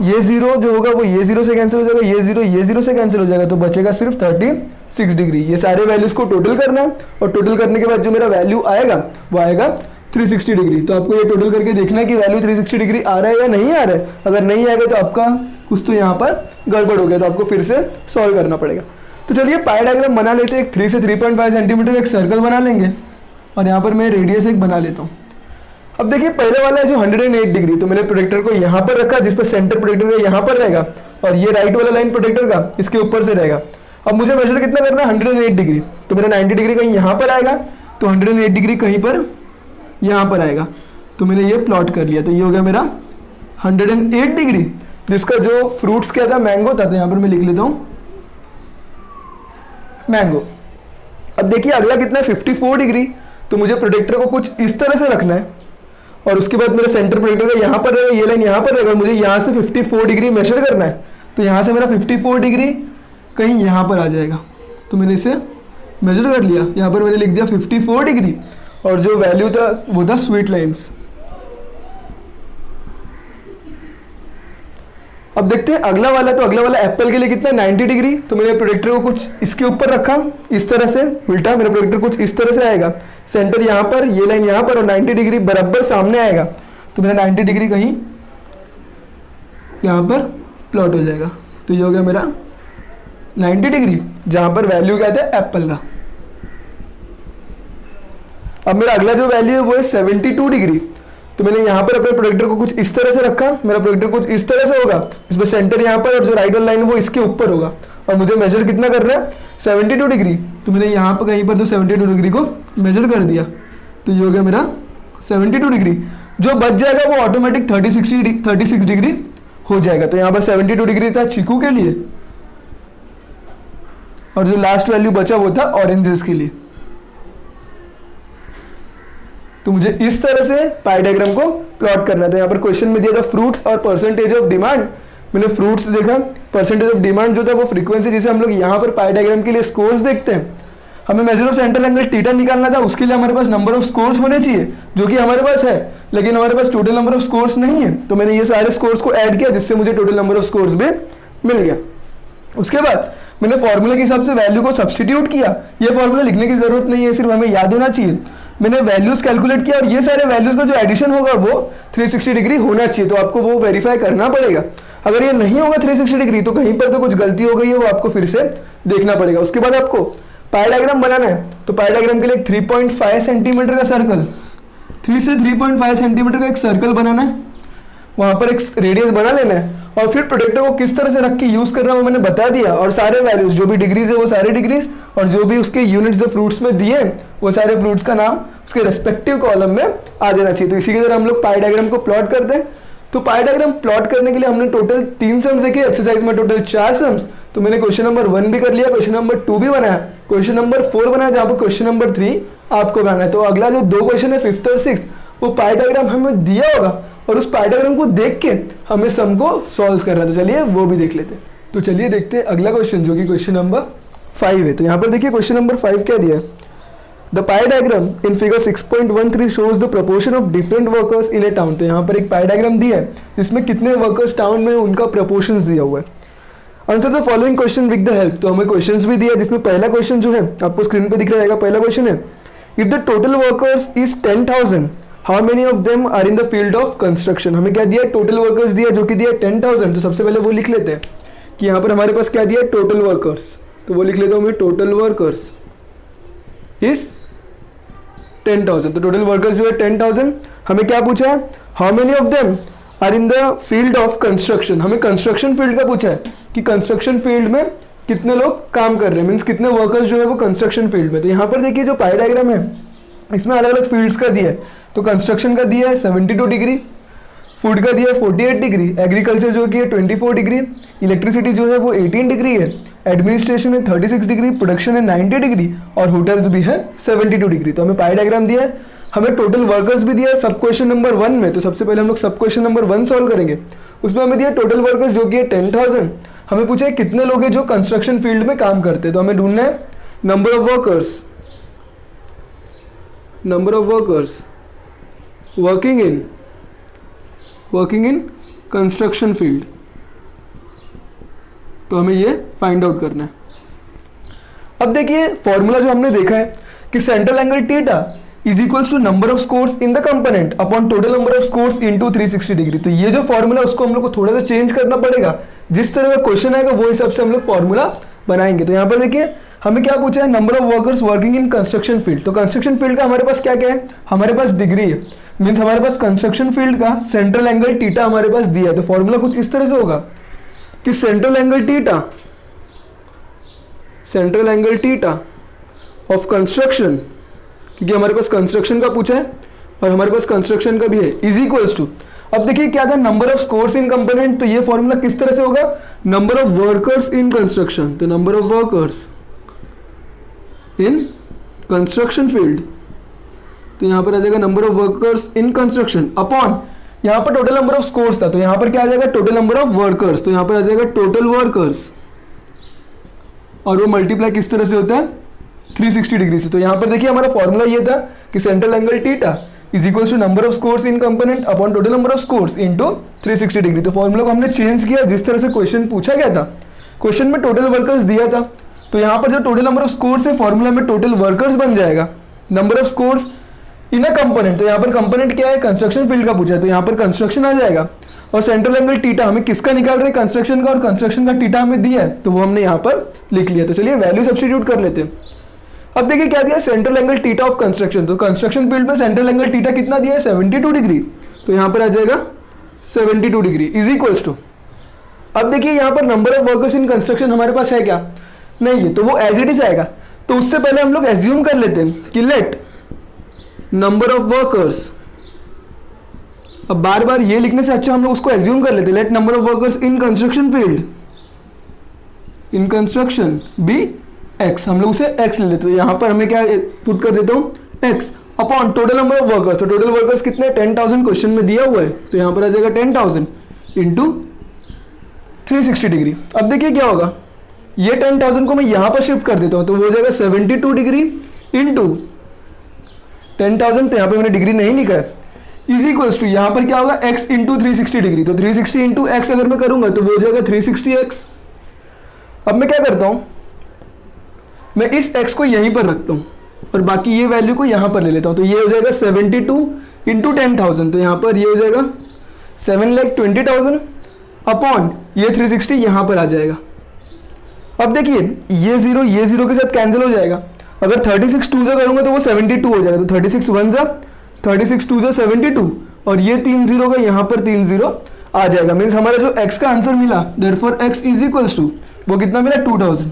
A: ये 0 जो होगा वो ये 0 से कैंसिल हो जाएगा, ये 0 से कैंसिल हो जाएगा, तो बचेगा सिर्फ 36 डिग्री। ये सारे वैल्यूज को टोटल करना है, और टोटल करने के बाद जो मेरा वैल्यू आएगा वो आएगा 360 डिग्री। तो आपको ये टोटल करके देखना है कि वैल्यू 360 डिग्री आ रहा है या नहीं आ रहा है। अगर नहीं आएगा तो आपका कुछ तो यहाँ पर गड़बड़ हो गया, तो आपको फिर से सॉल्व करना पड़ेगा। तो चलिए पाई डायग्राम बना लेते हैं। 3 से 3.5 सेंटीमीटर एक सर्कल बना लेंगे, और यहाँ पर मैं रेडियस एक बना लेता हूँ। अब देखिए पहले वाला है जो 108 डिग्री, तो मैंने प्रोजेक्टर को यहाँ पर रखा जिस पर सेंटर प्रोजेक्टर का यहाँ पर रहेगा, और ये राइट वाला लाइन प्रोजेक्टर का इसके ऊपर से रहेगा। अब मुझे मेजर कितना करना है, 108 डिग्री, तो मेरा 90 डिग्री कहीं यहाँ पर आएगा, तो 108 डिग्री कहीं पर यहाँ पर आएगा। तो मैंने ये प्लॉट कर लिया, तो ये हो गया मेरा 108 डिग्री, जिसका जो फ्रूट्स क्या था, मैंगो था, तो यहाँ पर मैं लिख लेता हूँ मैंगो। अब देखिए अगला कितना है 54 डिग्री, तो मुझे प्रोटेक्टर को कुछ इस तरह से रखना है और उसके बाद मेरा सेंटर प्रोटेक्टर का यहाँ पर रहेगा, ये लाइन यहाँ पर रहेगा, मुझे यहाँ से 54 डिग्री मेजर करना है। तो यहाँ से मेरा 54 डिग्री कहीं यहाँ पर आ जाएगा, तो मैंने इसे मेजर कर लिया। यहाँ पर मैंने लिख दिया 54 डिग्री और जो वैल्यू था वो था स्वीट लाइम्स। अब देखते हैं अगला वाला, तो अगला वाला एप्पल के लिए कितना 90 डिग्री, तो मैंने प्रोटेक्टर को कुछ इसके ऊपर रखा इस तरह से उल्टा, मेरा प्रोटेक्टर कुछ इस तरह से आएगा, सेंटर यहाँ पर, ये लाइन यहाँ पर और 90 डिग्री बराबर सामने आएगा, तो मेरा 90 डिग्री कहीं यहाँ पर प्लॉट हो जाएगा। तो ये हो गया मेरा 90 डिग्री जहाँ पर वैल्यू क्या था एप्पल का। अब मेरा अगला जो वैल्यू है वो है 72 डिग्री, तो मैंने यहाँ पर अपने प्रोटेक्टर को कुछ इस तरह से रखा, मेरा प्रोटेक्टर कुछ इस तरह से होगा, इसमें सेंटर यहाँ पर और जो राइट वाला लाइन है वो इसके ऊपर होगा और मुझे मेजर कितना करना है 72 डिग्री, तो मैंने यहाँ पर कहीं पर तो 72 डिग्री को मेजर कर दिया, तो ये हो गया मेरा 72 डिग्री। जो बच जाएगा वो ऑटोमेटिक 36 डिग्री हो जाएगा। तो यहाँ पर 72 डिग्री था चीकू के लिए और जो लास्ट वैल्यू बचा वो था ऑरेंजेस के लिए। तो मुझे इस तरह से पाई डायग्राम को प्लॉट करना है। तो यहाँ पर क्वेश्चन में दिया था फ्रूट्स और परसेंटेज ऑफ डिमांड, मैंने फ्रूट्स देखा, परसेंटेज ऑफ डिमांड जो था वो फ्रीक्वेंसी, जिसे हम लोग यहाँ पर पाई डायग्राम के लिए स्कोर्स देखते हैं। हमें major of central angle theta निकालना था, उसके लिए हमारे पास नंबर ऑफ स्कोर्स होने चाहिए जो कि हमारे पास है, लेकिन हमारे पास टोटल नंबर ऑफ स्कोर्स नहीं है, तो मैंने ये सारे स्कोर्स को ऐड किया जिससे मुझे टोटल नंबर ऑफ स्कोर्स भी मिल गया। उसके बाद मैंने फॉर्मूला के हिसाब से वैल्यू को सब्स्टिट्यूट किया। ये फॉर्मूला लिखने की जरूरत नहीं है, सिर्फ हमें याद होना चाहिए। मैंने वैल्यूज कैलकुलेट किया और ये सारे वैल्यूज का जो एडिशन होगा वो 360 डिग्री होना चाहिए, तो आपको वो वेरीफाई करना पड़ेगा। अगर ये नहीं होगा 360 डिग्री तो कहीं पर तो कुछ गलती हो गई है, वो आपको फिर से देखना पड़ेगा। उसके बाद आपको पाई डायग्राम बनाना है, तो पाई डायग्राम के लिए 3.5 सेंटीमीटर का सर्कल, 3 से 3.5 सेंटीमीटर का एक सर्कल बनाना है, वहां पर एक रेडियस बना लेना है और फिर प्रोटेक्टर को किस तरह से रख के यूज करना है वो मैंने बता दिया। और सारे वैल्यूज जो भी डिग्रीज है वो सारे डिग्रीज और जो भी उसके यूनिट्स जो फ्रूट्स में दिए वो सारे फ्रूट्स का नाम उसके रेस्पेक्टिव कॉलम में आ जाना चाहिए। तो इसी की तरह हम लोग पाई डायग्राम को प्लॉट करते हैं। तो पाई डायग्राम प्लॉट करने के लिए हमने टोटल 3 सम्स देखे, एक्सरसाइज में टोटल 4 सम्स। तो मैंने क्वेश्चन नंबर 1 भी कर लिया, क्वेश्चन नंबर 2 भी बनाया, क्वेश्चन नंबर 4 बनाया, जहाँ पर क्वेश्चन नंबर 3 आपको बनाना है। तो अगला जो 2 क्वेश्चन है 5th और 6th वो पाई डायग्राम हमें दिया होगा और उस पाई डायग्राम को देख के हमें सम को सॉल्व करना है। तो चलिए वो भी देख लेते हैं। तो चलिए देखते हैं अगला क्वेश्चन जो कि क्वेश्चन नंबर 5 है। तो यहाँ पर देखिए क्वेश्चन नंबर 5 क्या दिया है, the pi diagram in figure 6.13 shows the proportion of different workers in A town. तो यहाँ पर एक पाई डायग्राम दिया है जिसमें कितने वर्कर्स टाउन में उनका प्रपोर्शन दिया हुआ है। Answer the following question with the help. तो हमें क्वेश्चंस भी दिया है जिसमें पहला क्वेश्चन जो है आपको स्क्रीन पे दिख रहा है। पहला क्वेश्चन है if the total workers is 10,000 how many of them are in the field of construction. हमें क्या दिया, टोटल वर्कर्स दिया जो कि दिया 10,000। तो सबसे पहले वो लिख लेते हैं कि यहाँ पर हमारे पास क्या दिया टोटल वर्कर्स, तो वो लिख लेता हूँ मैं टोटल वर्कर्स इज 10,000। तो टोटल वर्कर्स जो है 10,000। हमें क्या पूछा है, how many of them are in the field of construction. हमें कंस्ट्रक्शन फील्ड का पूछा है कि कंस्ट्रक्शन फील्ड में कितने लोग काम कर रहे हैं, मीन्स कितने वर्कर्स जो है वो कंस्ट्रक्शन फील्ड में। तो यहाँ पर देखिए जो पाई डायग्राम है इसमें अलग अलग फील्ड्स का दिया है। तो कंस्ट्रक्शन का दिया है 72 डिग्री, फूड का दिया है 48 डिग्री, एग्रीकल्चर जो कि है 24 डिग्री, इलेक्ट्रिसिटी जो है वो 18 डिग्री है, एडमिनिस्ट्रेशन है 36 डिग्री, प्रोडक्शन है 90 डिग्री और होटल्स भी है 72 डिग्री। तो हमें पाई डायग्राम दिया है, हमें टोटल वर्कर्स भी दिया है सब क्वेश्चन नंबर 1 में। तो सबसे पहले हम लोग सब क्वेश्चन नंबर 1 सॉल्व करेंगे। उसमें हमें दिया टोटल वर्कर्स जो कि है 10,000। हमें पूछा है कितने लोग हैं जो कंस्ट्रक्शन फील्ड में काम करते हैं। तो हमें ढूंढना है number of workers working in construction field. तो हमें ये फाइंड आउट करना है। अब देखिए फॉर्मूला जो हमने देखा है कि central angle theta is equals to number of scores in the component upon total number of scores into 360 degree. तो ये जो फॉर्मूला उसको हम लोग को थोड़ा सा चेंज करना पड़ेगा, जिस तरह का क्वेश्चन आएगा वो हिसाब से हम लोग फॉर्मूला बनाएंगे। तो यहाँ पर देखिए हमें क्या पूछा है, number of workers working in construction field. तो कंस्ट्रक्शन फील्ड का हमारे पास क्या क्या है, हमारे पास डिग्री है, मीन्स हमारे पास कंस्ट्रक्शन फील्ड का सेंट्रल एंगल थीटा हमारे पास दिया है। तो फॉर्मूला कुछ इस तरह से होगा कि central angle theta of construction, क्योंकि हमारे पास कंस्ट्रक्शन का पूछा है और हमारे पास कंस्ट्रक्शन का भी है, इज इक्वल्स टू, अब देखिए क्या था number of scores in component. तो ये फॉर्मूला किस तरह से होगा, number of workers in construction. तो number of workers in construction field, तो यहाँ पर आ जाएगा number of workers in construction upon, यहाँ पर टोटल नंबर ऑफ स्कोर्स था तो यहाँ पर क्या आ जाएगा टोटल नंबर ऑफ वर्कर्स, तो यहाँ पर आ जाएगा टोटल वर्कर्स, और वो मल्टीप्लाई किस तरह से होता है 360 डिग्री से। तो यहाँ पर देखिए हमारा फॉर्मूला ये था कि central angle theta is equals to number of scores in component upon total number of scores into 360 degree. तो फॉर्मूला को हमने चेंज किया जिस तरह से क्वेश्चन पूछा गया था, क्वेश्चन में टोटल वर्कर्स दिया था, तो यहाँ पर जो टोटल नंबर ऑफ स्कोर्स है फॉर्मूला में टोटल वर्कर्स बन जाएगा, number of scores in a component, तो यहाँ पर कंपोनेंट क्या है कंस्ट्रक्शन फील्ड का पूछा है तो यहाँ पर कंस्ट्रक्शन आ जाएगा, और सेंट्रल एंगल टीटा हमें किसका निकाल रहे हैं कंस्ट्रक्शन का, और कंस्ट्रक्शन का टीटा हमें दिया है तो वो हमने यहाँ पर लिख लिया। तो चलिए वैल्यू सब्स्टिट्यूट कर लेते हैं। अब देखिए क्या दिया central angle theta of construction, तो कंस्ट्रक्शन फील्ड में सेंट्रल एंगल टीटा कितना दिया है 72 डिग्री, तो यहाँ पर आ जाएगा 72 डिग्री इज इक्वल्स टू, अब देखिए यहाँ पर number of workers in construction हमारे पास है क्या, नहीं है, तो वो एज इट इज आएगा। तो उससे पहले हम लोग एज्यूम कर लेते हैं कि लेट नंबर ऑफ वर्कर्स, अब बार बार ये लिखने से अच्छा हम लोग उसको एज्यूम कर लेते हैं, let number of workers in construction field in construction be x, हम लोग उसे एक्स ले लेते हैं, यहाँ पर हमें क्या पुट कर देता हूँ x upon total number of workers, तो टोटल वर्कर्स कितने 10,000 क्वेश्चन में दिया हुआ है तो यहाँ पर आ जाएगा 10,000 इंटू 360 डिग्री। अब देखिए क्या होगा, ये 10,000 को मैं यहाँ पर शिफ्ट कर देता हूँ तो वो हो जाएगा 72 डिग्री इंटू 10,000, तो यहाँ पे मैंने डिग्री नहीं लिखा है, इज इक्वल्स टू यहाँ पर क्या होगा x इंटू 360 डिग्री, तो 360 इंटू एक्स अगर मैं करूंगा तो वो हो जाएगा 360x। अब मैं क्या करता हूँ, मैं इस x को यहीं पर रखता हूँ और बाकी ये वैल्यू को यहाँ पर ले लेता हूँ, तो ये हो जाएगा 72 इंटू 10,000, तो यहाँ पर ये हो जाएगा 7,20,000 अपॉन ये 360 यहाँ पर आ जाएगा। अब देखिए ये जीरो के साथ कैंसिल हो जाएगा, अगर 36 टू जा करूंगा तो वो 72 हो जाएगा, तो 36 वन जा 36 टू जा 72 और ये 3 जीरो का यहाँ पर 3 जीरो आ जाएगा, मीन्स हमारा जो x का आंसर मिला therefore x is equals to वो कितना मिला 2000,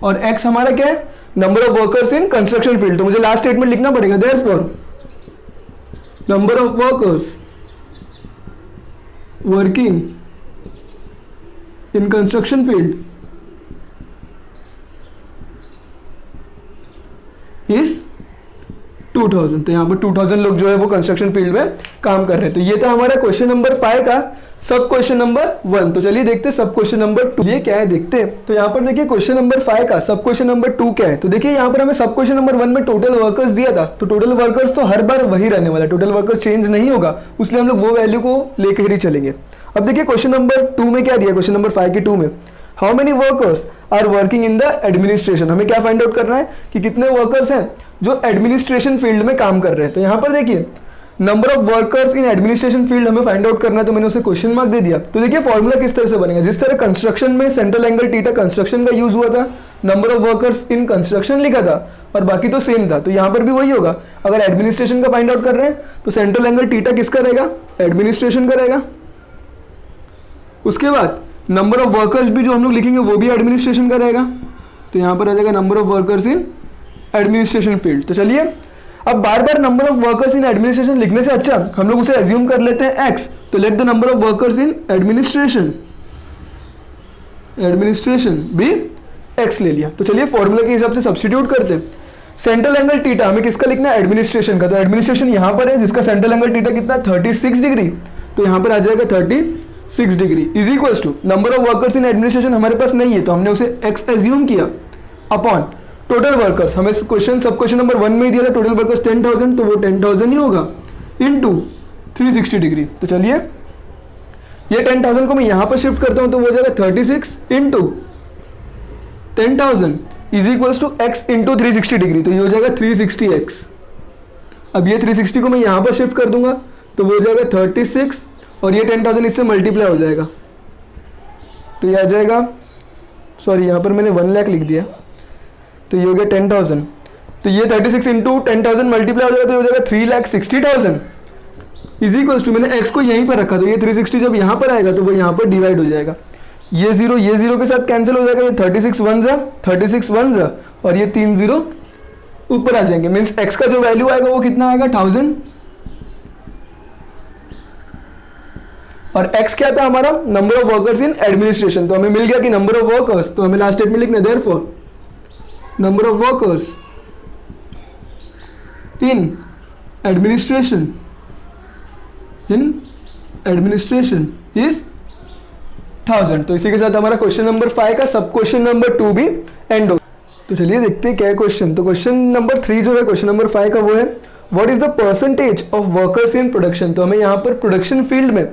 A: और x हमारा क्या है number of workers in construction field, तो मुझे लास्ट स्टेटमेंट लिखना पड़ेगा therefore number of workers working in construction field is 2000, तो यहाँ पर 2000 लोग जो है वो कंस्ट्रक्शन फील्ड में काम कर रहे हैं। तो ये था हमारा क्वेश्चन नंबर 5 का सब क्वेश्चन नंबर 1। तो चलिए देखते हैं सब क्वेश्चन नंबर 2 ये क्या है देखते हैं। तो यहाँ पर देखिए क्वेश्चन नंबर 5 का सब क्वेश्चन नंबर 2 क्या है, तो देखिए यहाँ पर हमें सब क्वेश्चन नंबर 1 में टोटल वर्कर्स दिया था, तो टोटल वर्कर्स तो हर बार वही रहने वाला है, टोटल वर्कर्स चेंज नहीं होगा, इसलिए हम लोग वो वैल्यू को लेकर ही चलेंगे। अब देखिए क्वेश्चन नंबर 2 में क्या दिया, क्वेश्चन नंबर 5 के 2 में how many workers are working in the administration, हमें क्या फाइंड आउट करना है कि कितने वर्कर्स हैं जो एडमिनिस्ट्रेशन फील्ड में काम कर रहे हैं। तो यहाँ पर देखिए number of workers in administration field हमें फाइंड आउट करना है, तो मैंने उसे क्वेश्चन मार्क दे दिया। तो देखिए फॉर्मूला किस तरह से बनेगा, जिस तरह कंस्ट्रक्शन में सेंट्रल एंगल थीटा कंस्ट्रक्शन का यूज हुआ था, number of workers in construction लिखा था और बाकी तो सेम था, तो यहाँ पर भी वही होगा। अगर एडमिनिस्ट्रेशन का फाइंड आउट कर रहे हैं तो सेंट्रल एंगल थीटा किसका रहेगा, एडमिनिस्ट्रेशन का रहेगा। उसके बाद नंबर ऑफ वर्कर्स भी जो हम लोग लिखेंगे वो भी एडमिनिस्ट्रेशन का रहेगा, तो यहाँ पर आ जाएगा number of workers in administration field. तो चलिए अब बार बार number of workers in administration लिखने से अच्छा हम लोग उसे एज्यूम कर लेते हैं x, तो let the number of workers in administration भी x ले लिया। तो चलिए फॉर्मूला के हिसाब से सब्स्टिट्यूट करते हैं। सेंट्रल एंगल थीटा हमें किसका लिखना है, एडमिनिस्ट्रेशन का, तो एडमिनिस्ट्रेशन यहाँ पर है जिसका सेंट्रल एंगल थीटा कितना है 36 डिग्री, तो यहाँ पर आ जाएगा 36 degree is equals to number of workers in administration हमारे पास नहीं है तो हमने उसे x एज्यूम किया अपॉन टोटल वर्कर्स, हमें क्वेश्चन सब क्वेश्चन नंबर 1 में ही दिया था टोटल वर्कर्स 10,000, तो वो 10,000 ही होगा इनटू 360 डिग्री। तो चलिए ये 10,000 को मैं यहाँ पर शिफ्ट करता हूँ तो वो हो जाएगा 36 into 10,000 is equals to x into 360 degree, तो ये हो जाएगा 360x। अब ये 360 को मैं यहाँ पर शिफ्ट कर दूंगा तो वो हो जाएगा 36 और ये 10,000 इससे मल्टीप्लाई हो जाएगा, तो ये आ जाएगा, सॉरी यहाँ पर मैंने 1 लाख लिख दिया, तो ये हो गया 10,000, तो ये 36 इंटू 10,000 मल्टीप्लाई हो जाएगा तो ये हो जाएगा 3,60,000 इज इक्वल्स टू, मैंने x को यहीं पर रखा तो ये 360 जब यहाँ पर आएगा तो वो यहाँ पर डिवाइड हो जाएगा, ये जीरो के साथ कैंसिल हो जाएगा, ये 36 वन जा और ये 3 जीरो ऊपर आ जाएंगे, मीन्स x का जो वैल्यू आएगा वो कितना आएगा 1000, और x क्या था हमारा number of workers in administration, तो हमें मिल गया कि नंबर ऑफ वर्कर्स, तो हमें लास्ट स्टेटमेंट लिखना है therefore number of workers in administration is 1000। तो इसी के साथ हमारा क्वेश्चन नंबर 5 का सब क्वेश्चन नंबर 2 भी एंड हो। तो चलिए देखते हैं क्या है क्वेश्चन। तो क्वेश्चन नंबर 3 जो है क्वेश्चन नंबर 5 का वो है what is the percentage of workers in production. तो हमें यहाँ पर प्रोडक्शन फील्ड में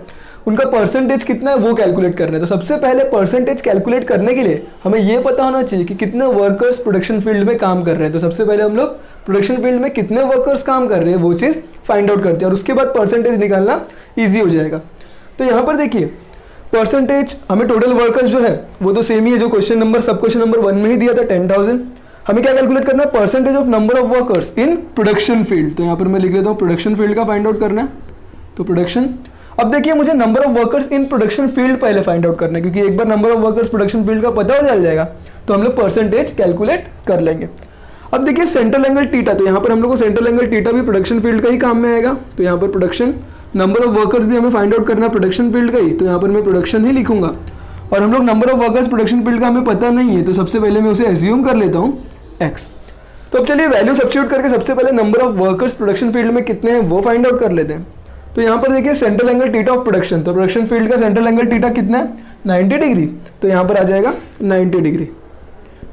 A: उनका परसेंटेज कितना है वो कैलकुलेट करना है। तो सबसे पहले परसेंटेज कैलकुलेट करने के लिए हमें ये पता होना चाहिए कि कितने वर्कर्स प्रोडक्शन फील्ड में काम कर रहे हैं। तो सबसे पहले हम लोग प्रोडक्शन फील्ड में कितने वर्कर्स काम कर रहे हैं वो चीज़ फाइंड आउट करते हैं और उसके बाद परसेंटेज निकालना ईजी हो जाएगा। तो यहाँ पर देखिए परसेंटेज हमें टोटल वर्कर्स जो है वो तो सेम ही है जो क्वेश्चन नंबर सब क्वेश्चन नंबर 1 में ही दिया था 10,000। हमें क्या कैलकुलेट करना है percentage of number of workers in production field. तो यहाँ पर मैं लिख लेता हूँ प्रोडक्शन फील्ड का फाइंड आउट करना है। तो प्रोडक्शन, अब देखिए मुझे number of workers in production field पहले फाइंड आउट करना है क्योंकि एक बार number of workers production field का पता हो जाएगा तो हम लोग परसेंटेज कैलकुलेट कर लेंगे। अब देखिए सेंट्रल एंगल टीटा, तो यहाँ पर हम लोग को सेंट्रल एंगल टीटा भी प्रोडक्शन फील्ड का ही काम में आएगा। तो यहाँ पर प्रोडक्शन नंबर ऑफ वर्कर्स भी हमें फाइंड आउट करना है प्रोडक्शन फील्ड का ही, तो यहाँ पर मैं प्रोडक्शन ही लिखूंगा। और हम लोग number of workers production field का हमें पता नहीं है तो सबसे पहले मैं उसे एज्यूम कर लेता हूँ x। तो अब चलिए वैल्यू सब्स्टिट्यूट करके सबसे पहले number of workers production field में कितने हैं वो फाइंड आउट कर लेते हैं। तो यहाँ पर देखिए central angle theta of production, तो प्रोडक्शन फील्ड का सेंट्रल एंगल टीटा कितना है 90 डिग्री। तो यहाँ पर आ जाएगा 90 degree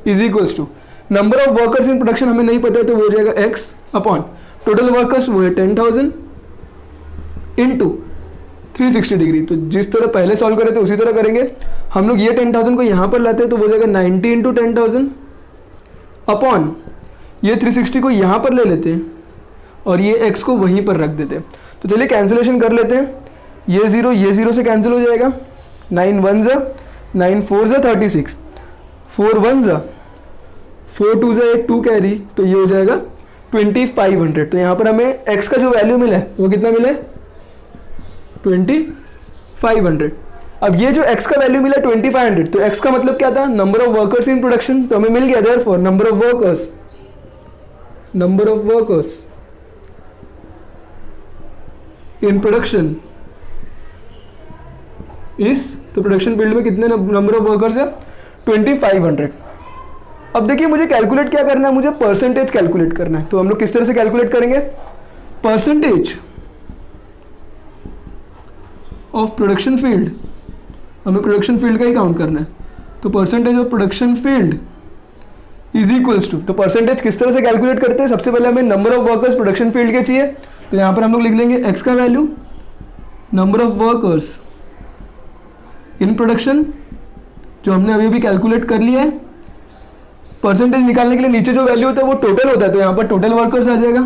A: is equals to number of workers in production हमें नहीं पता है तो वो हो जाएगा x अपॉन टोटल वर्कर्स वो है 10,000 इंटू 360 डिग्री। तो जिस तरह पहले सॉल्व करे थे उसी तरह करेंगे हम लोग। ये 10,000 को यहाँ पर लाते हैं तो वो हो जाएगा 90 इंटू 10,000 अपॉन ये 360 को यहाँ पर ले लेते हैं और ये x को वहीं पर रख देते हैं। तो चलिए कैंसिलेशन कर लेते हैं। ये 0 से कैंसिल हो जाएगा। 9 1 ज़ा 9 4 ज़ा 36, 4 1 ज़ा 4 2 ज़ा 2 कैरी, तो ये हो जाएगा 2500। तो यहाँ पर हमें x का जो वैल्यू मिला है वो कितना मिला है 2500। अब ये जो x का वैल्यू मिला 2500, तो x का मतलब क्या था number of workers in production, तो हमें मिल गया therefore number of workers in production इस, तो प्रोडक्शन फील्ड में कितने नंबर ऑफ वर्कर्स है 2500। अब देखिए मुझे कैलकुलेट क्या करना है, मुझे परसेंटेज कैलकुलेट करना है। तो हम लोग किस तरह से कैलकुलेट करेंगे, परसेंटेज ऑफ प्रोडक्शन फील्ड, हमें प्रोडक्शन फील्ड का ही काउंट करना है। तो percentage of production field is equals to, तो परसेंटेज किस तरह से कैलकुलेट करते हैं, सबसे पहले हमें number of workers production field के चाहिए। तो यहाँ पर हम लोग लिख लेंगे x का value number of workers in production जो हमने अभी अभी कैलकुलेट कर लिया है। परसेंटेज निकालने के लिए नीचे जो वैल्यू होता है वो टोटल होता है, तो यहाँ पर टोटल वर्कर्स आ जाएगा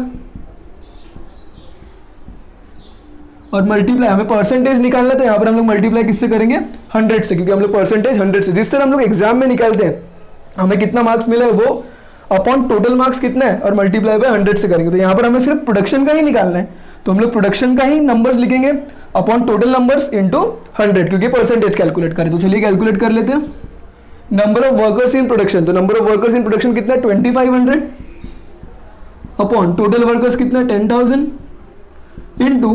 A: और मल्टीप्लाई, हमें परसेंटेज निकालना है तो यहाँ पर हम लोग मल्टीप्लाई किससे करेंगे 100 से, क्योंकि हम लोग परसेंटेज 100 से, जिस तरह हम लोग एग्जाम में निकालते हैं हमें कितना मार्क्स मिला है वो अपॉन टोटल मार्क्स कितना है और मल्टीप्लाई बाय 100 से करेंगे। तो यहाँ पर हमें सिर्फ प्रोडक्शन का ही निकालना है तो हम लोग प्रोडक्शन का ही नंबर्स लिखेंगे अपॉन टोटल नंबर्स इनटू 100, क्योंकि परसेंटेज कैलकुलेट करें। तो चलिए कैलकुलेट कर लेते हैं number of workers in production. तो number of workers in production कितना है 2500 अपॉन टोटल वर्कर्स कितना है 10,000 इनटू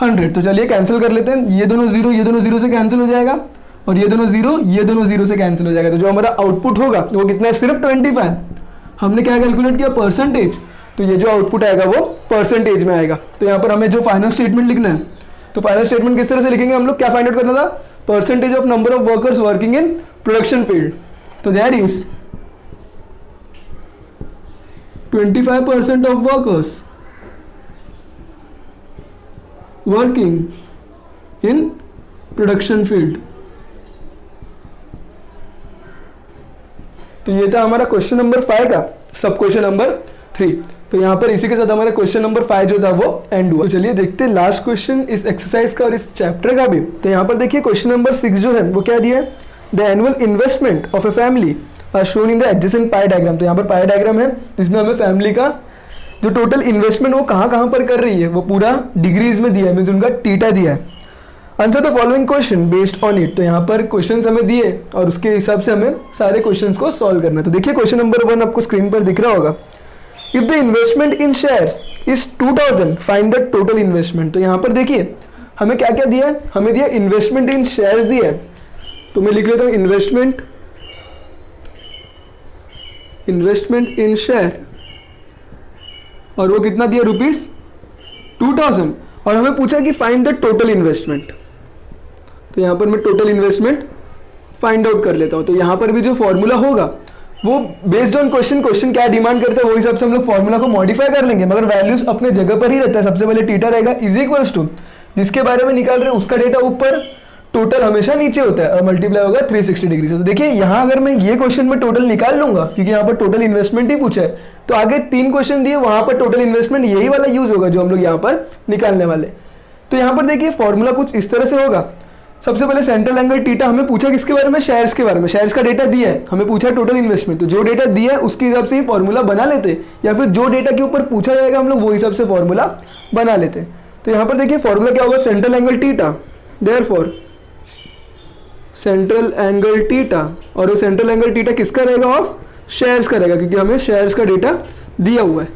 A: 100। तो चलिए कैंसिल कर लेते हैं, ये दोनों जीरो से कैंसिल हो जाएगा और ये दोनों जीरो से कैंसिल हो जाएगा। तो जो हमारा आउटपुट होगा वो कितना है सिर्फ 25। हमने क्या कैलकुलेट किया परसेंटेज, तो ये जो आउटपुट आएगा वो परसेंटेज में आएगा। तो यहाँ पर हमें जो फाइनल स्टेटमेंट लिखना है, तो फाइनल स्टेटमेंट किस तरह से लिखेंगे हम लोग, क्या फाइंड आउट करना था, percentage of number of workers working in production field. तो there is 25% of workers working in production field. तो ये था हमारा क्वेश्चन नंबर 5 का सब क्वेश्चन नंबर 3। तो यहाँ पर इसी के साथ हमारा क्वेश्चन नंबर 5 जो था वो एंड हुआ। तो चलिए देखते हैं लास्ट क्वेश्चन इस एक्सरसाइज का और इस चैप्टर का भी। तो यहाँ पर देखिए क्वेश्चन नंबर 6 जो है वो क्या दिया है, the annual investment of a family are shown in the adjacent pie diagram. तो यहाँ पर पाई डायग्राम है जिसमें हमें फैमिली का जो टोटल इन्वेस्टमेंट वो कहाँ पर कर रही है वो पूरा डिग्रीज में दिया है, मीन्स उनका टीटा दिया है। Answer the following question based on it. तो यहाँ पर क्वेश्चंस हमें दिए और उसके हिसाब से हमें सारे क्वेश्चंस को सॉल्व करना है। तो देखिए क्वेश्चन नंबर 1 आपको स्क्रीन पर दिख रहा होगा, if the investment in shares is 2000 find the total investment. तो यहाँ पर देखिए हमें क्या क्या दिया है, हमें दिया इन्वेस्टमेंट इन शेयर्स दिया है। तो मैं लिख लेता हूँ इन्वेस्टमेंट इन्वेस्टमेंट इन शेयर, और वो कितना दिया ₹2000, और हमें पूछा कि फाइंड द टोटल इन्वेस्टमेंट। तो यहाँ पर मैं टोटल इन्वेस्टमेंट फाइंड आउट कर लेता हूँ। तो यहाँ पर भी जो फॉर्मूला होगा वो बेस्ड ऑन क्वेश्चन क्या डिमांड करते हैं वो हिसाब से हम लोग फॉर्मूला को मॉडिफाई कर लेंगे, मगर वैल्यूज अपने जगह पर ही रहता है। सबसे पहले थीटा रहेगा इज इक्वल्स टू जिसके बारे में निकाल रहे हैं उसका डेटा ऊपर, टोटल हमेशा नीचे होता है, और मल्टीप्लाई होगा 360 डिग्री से। तो देखिए यहाँ अगर मैं ये क्वेश्चन में टोटल निकाल लूंगा, क्योंकि यहाँ पर टोटल इन्वेस्टमेंट ही पूछा है, तो आगे 3 क्वेश्चन दिए वहां पर टोटल इन्वेस्टमेंट यही वाला यूज होगा जो हम लोग यहाँ पर निकालने वाले। तो यहाँ पर देखिए फॉर्मूला कुछ इस तरह से होगा। सबसे पहले सेंट्रल एंगल थीटा, हमें पूछा किसके बारे में, शेयर्स के बारे में। शेयर्स का डेटा दिया है, हमें पूछा टोटल इन्वेस्टमेंट, तो जो डेटा दिया है उसके हिसाब से ही फॉर्मूला बना लेते, या फिर जो डेटा के ऊपर पूछा जाएगा हम लोग वो हिसाब से फॉर्मूला बना लेते। तो यहाँ पर देखिए फॉर्मूला क्या होगा, central angle theta, therefore central angle theta, और वो सेंट्रल एंगल थीटा किसका रहेगा, ऑफ शेयर्स का रहेगा, क्योंकि हमें शेयर्स का डेटा दिया हुआ है।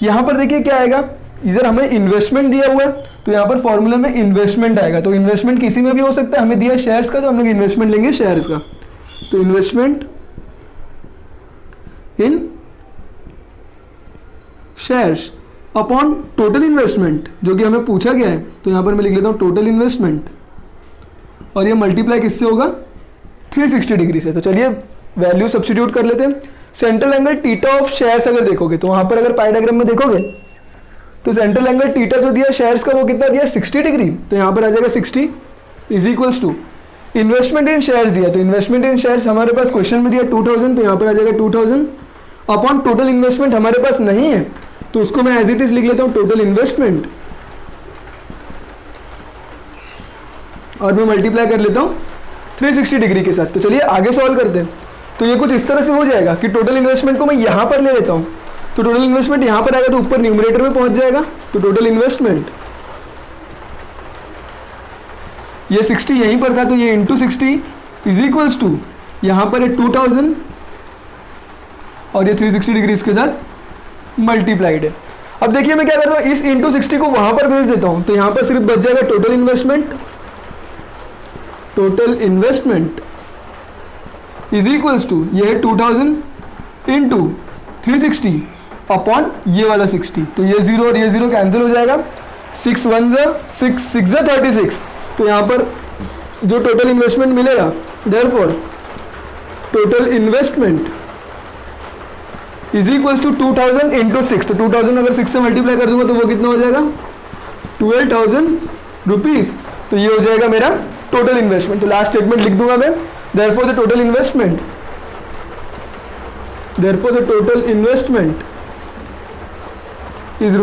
A: यहाँ पर देखिए क्या आएगा, इधर हमें इन्वेस्टमेंट दिया हुआ है, तो यहाँ पर फॉर्मूला में इन्वेस्टमेंट आएगा। तो इन्वेस्टमेंट किसी में भी हो सकता है, हमें दिया शेयर्स का तो हम लोग इन्वेस्टमेंट लेंगे शेयर्स का। तो investment in shares upon total investment, जो कि हमें पूछा गया है। तो यहाँ पर मैं लिख लेता हूँ टोटल इन्वेस्टमेंट, और ये मल्टीप्लाई किससे होगा, 360 डिग्री से। तो चलिए वैल्यू सब्स्टिट्यूट कर लेते हैं। Central angle theta of shares अगर देखोगे तो वहां पर अगर पाई डायग्राम में देखोगे तो सेंट्रल एंगल थीटा जो दिया शेयर्स का वो कितना दिया, 60 डिग्री। तो यहाँ पर आ जाएगा 60 is equals to investment in shares दिया, तो इन्वेस्टमेंट इन शेयर्स हमारे पास क्वेश्चन में दिया 2000, तो यहाँ पर आ जाएगा 2000 अपॉन टोटल इन्वेस्टमेंट हमारे पास नहीं है, तो उसको मैं एज इट इज लिख लेता हूँ टोटल इन्वेस्टमेंट, और मैं मल्टीप्लाई कर लेता हूँ 360 डिग्री के साथ। तो चलिए आगे सॉल्व करते हैं। तो ये कुछ इस तरह से हो जाएगा कि टोटल इन्वेस्टमेंट को मैं यहाँ पर ले लेता हूँ, तो टोटल इन्वेस्टमेंट यहाँ पर आएगा तो ऊपर न्यूमरेटर में पहुंच जाएगा। तो टोटल इन्वेस्टमेंट ये 60 यहीं पर था, तो ये इंटू 60 इज इक्वल्स टू यहाँ पर है 2000, और ये 360 डिग्री इसके साथ मल्टीप्लाइड है। अब देखिए मैं क्या करता हूँ, इस इंटू 60 को वहां पर भेज देता हूँ, तो यहाँ पर सिर्फ बच जाएगा total investment. Total investment is equals to ये है 2000 इंटू 360 अपॉन ये वाला 60, तो ये 0 और ये 0 कैंसिल हो जाएगा, 6 1 जा 6 6 जा 36। तो यहाँ पर जो टोटल इन्वेस्टमेंट मिलेगा, therefore total investment is equals to 2000 into 6, तो 2000 अगर 6 से मल्टीप्लाई कर दूंगा तो वो कितना हो जाएगा, 12,000 रुपीज। तो ये हो जाएगा मेरा टोटल इन्वेस्टमेंट। तो लास्ट स्टेटमेंट लिख दूंगा मैं, therefore the total investment, therefore the total investment is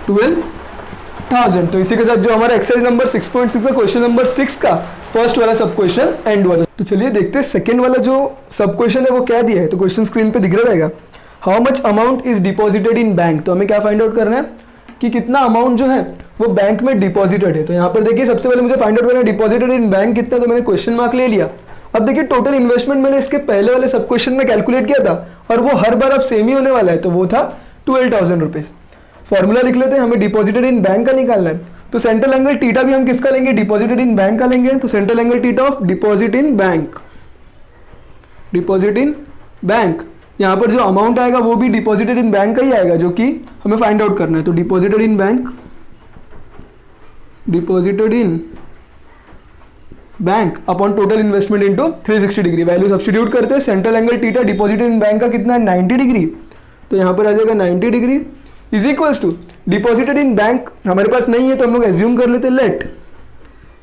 A: ₹12,000। तो इसी के साथ जो हमारा एक्सरसाइज नंबर 6.6 का क्वेश्चन नंबर 6 का फर्स्ट वाला सब क्वेश्चन एंड हुआ था। तो चलिए देखते हैं सेकंड वाला जो सब क्वेश्चन है वो क्या दिया है। तो क्वेश्चन स्क्रीन पे दिख रहा रहेगा, how much amount is deposited in bank. तो हमें क्या फाइंड आउट करना है कि कितना अमाउंट जो है वो बैंक में डिपॉजिटेड है। तो यहाँ पर देखिए सबसे पहले मुझे फाइंड आउट करना है डिपॉजिटेड इन बैंक कितना, तो मैंने क्वेश्चन मार्क ले लिया। अब देखिए टोटल इन्वेस्टमेंट मैंने इसके पहले वाले सब क्वेश्चन में कैलकुलेट किया था, और वो हर बार अब सेम ही होने वाला है, तो वो था 12,000 रुपीज। फॉर्मूला लिख लेते हैं, हमें डिपॉजिटेड इन बैंक का निकालना है। तो सेंट्रल एंगल थीटा भी हम किसका लेंगे, डिपॉजिटेड इन बैंक का लेंगे। तो central angle theta of deposit in bank, deposit in bank, यहाँ पर जो अमाउंट आएगा वो भी डिपॉजिटेड इन बैंक का ही आएगा, जो कि हमें फाइंड आउट करना है। तो deposited in bank, deposited in bank upon total investment into 360 degree. Value substitute करते हैं। Central angle theta deposited in bank का कितना है, 90 डिग्री, तो यहाँ पर आ जाएगा 90 degree is equals to deposited in bank हमारे पास नहीं है, तो हम लोग एज्यूम कर लेते हैं, let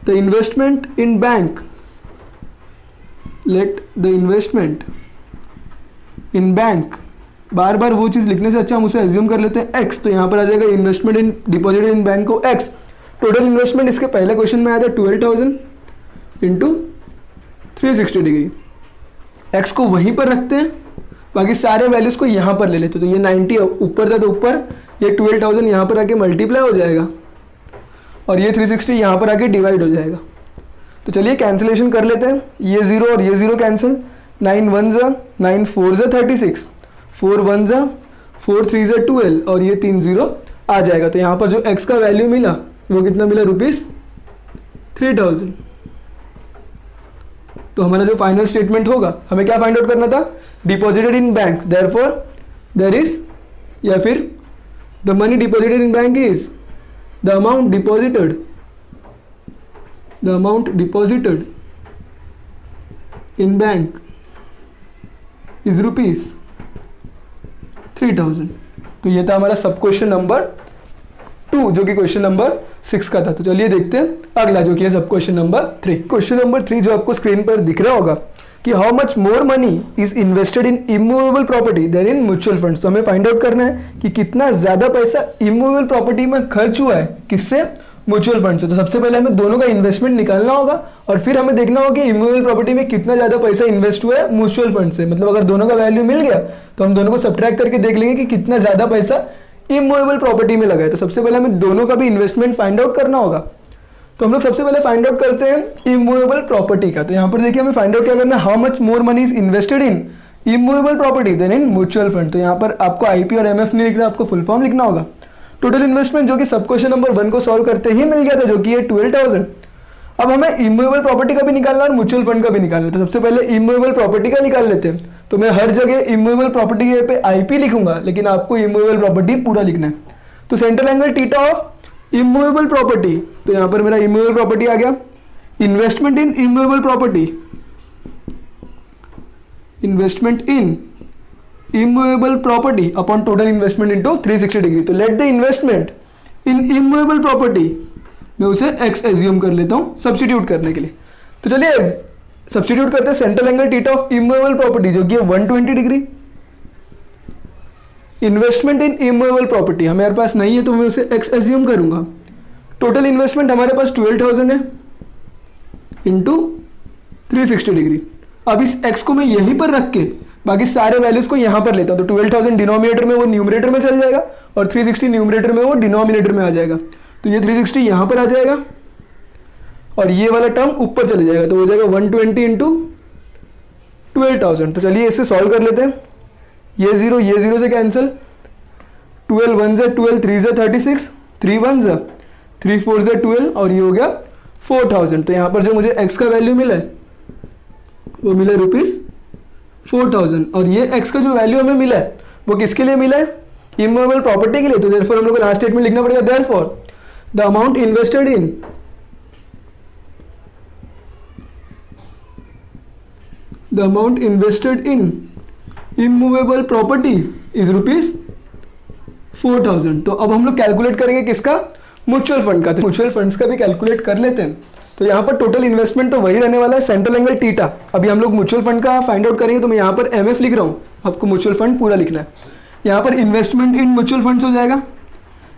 A: the investment in bank, let the investment in bank, बार बार वो चीज़ लिखने से अच्छा हम उसे एज्यूम कर लेते हैं x। तो यहाँ पर आ जाएगा investment in deposited in bank को x। टोटल इन्वेस्टमेंट इसके पहले क्वेश्चन में आया था 12,000 इंटू 360 डिग्री। x को वहीं पर रखते हैं, बाकी सारे वैल्यूज को यहाँ पर ले लेते हैं। तो ये 90 ऊपर था तो ऊपर, ये 12,000 यहाँ पर आके मल्टीप्लाई हो जाएगा, और ये 360 यहाँ पर आके डिवाइड हो जाएगा। तो चलिए कैंसिलेशन कर लेते हैं, ये 0 और ये 0 कैंसिल, 9 1 जा 9 4 जा 36, 4 1 जा 4 3 जा 12, और ये 3 0 आ जाएगा। तो यहाँ पर जो x का वैल्यू मिला वो कितना मिला, ₹3,000। तो हमारा जो फाइनल स्टेटमेंट होगा, हमें क्या फाइंड आउट करना था, deposited in bank, therefore there is, या फिर the money deposited in bank is the amount deposited, the amount deposited in bank is ₹3000। तो ये था हमारा सब क्वेश्चन नंबर 2 जो कि क्वेश्चन नंबर 6 का था। तो चलिए देखते हैं अगला जो कि है सब क्वेश्चन नंबर 3। क्वेश्चन नंबर 3 जो आपको स्क्रीन पर दिख रहा होगा कि how much more money is invested in immovable property than in mutual funds. तो हमें फाइंड आउट करना है कि कितना ज्यादा पैसा इमूवेबल प्रॉपर्टी में खर्च हुआ है, किससे, म्यूचुअल फंड से। तो सबसे पहले हमें दोनों का इन्वेस्टमेंट निकालना होगा और फिर हमें देखना होगा कि इमूवेबल प्रॉपर्टी में कितना ज्यादा पैसा इन्वेस्ट हुआ है म्यूचुअल फंड से। मतलब अगर दोनों का वैल्यू मिल गया तो हम दोनों को सब्ट्रैक्ट करके देख लेंगे कि कितना ज्यादा पैसा इमूवेबल प्रॉपर्टी में लगा है। तो सबसे पहले हमें दोनों का भी इन्वेस्टमेंट फाइंड आउट करना होगा। तो हम लोग सबसे पहले फाइंड आउट करते हैं इमूवेबल प्रॉपर्टी का। तो यहाँ पर देखिए हमें फाइंड आउट क्या करना है, how much more money is invested in immovable property than in mutual fund. तो यहाँ पर आपको आईपी और एमएफ नहीं लिखना, आपको फुल फॉर्म लिखना होगा। टोटल इन्वेस्टमेंट जो कि सब क्वेश्चन नंबर 1 को सॉल्व करते ही मिल गया था, जो कि है 12,000। अब हमें इमूवेबल प्रॉपर्टी का भी निकालना और म्यूचुअल फंड का भी निकालना है। तो सबसे पहले इमूवेबल प्रॉपर्टी का निकाल लेते हैं। तो मैं हर जगह इमूवेबल प्रॉपर्टी के पे आईपी लिखूंगा, लेकिन आपको इमूवेबल प्रॉपर्टी पूरा लिखना है। तो central angle theta of immovable property, तो यहां पर मेरा इमूवेबल प्रॉपर्टी आ गया। Investment in immovable property, investment in immovable property upon total investment into 360 degree. तो let the investment in immovable property, मैं उसे एक्स एज्यूम कर लेता हूं सब्स्टिट्यूट करने के लिए। तो चलिए सब्स्टिट्यूट करते हैं central angle theta of immovable property जो कि 120 degree. Investment in immovable property हमारे पास नहीं है तो मैं उसे एक्स एज्यूम करूंगा। टोटल इन्वेस्टमेंट हमारे पास 12,000 है इंटू 360 डिग्री। अब इस एक्स को मैं यहीं पर रख के बाकी सारे वैल्यूज को यहां पर लेता हूं। तो 12,000 डिनोमिनेटर में वो न्यूमरेटर में चल जाएगा और 360 न्यूमरेटर में वो डिनोमिनेटर में आ जाएगा। तो ये 360 यहां पर आ जाएगा और ये वाला टर्म ऊपर चले जाएगा। तो हो जाएगा 120 इंटू 12,000। तो चलिए इसे सॉल्व कर लेते हैं। ये जीरो से कैंसिल, 12 1 से 12, 3 से 36, 3 1 से 3 4 से 12 और ये हो गया 4,000। तो यहाँ पर जो मुझे x का वैल्यू मिला है वो मिला ₹4,000 और ये x का जो वैल्यू हमें मिला है वो किसके लिए मिला है, इमूवेबल प्रॉपर्टी के लिए। तो देयरफॉर हम लोग को लास्ट स्टेटमेंट लिखना पड़ेगा, therefore the amount invested in immovable property is ₹4,000। तो अब हम लोग कैलकुलेट करेंगे किसका, म्यूचुअल फंड का। तो म्यूचुअल फंड्स का भी कैलकुलेट कर लेते हैं। तो यहाँ पर टोटल इन्वेस्टमेंट तो वही रहने वाला है, सेंट्रल एंगल थीटा। अभी हम लोग म्यूचुअल फंड का फाइंड आउट करेंगे। तो मैं यहाँ पर एमएफ लिख रहा हूँ, आपको म्यूचुअल फंड पूरा लिखना है। यहाँ पर इन्वेस्टमेंट इन म्यूचुअल फंड्स हो जाएगा।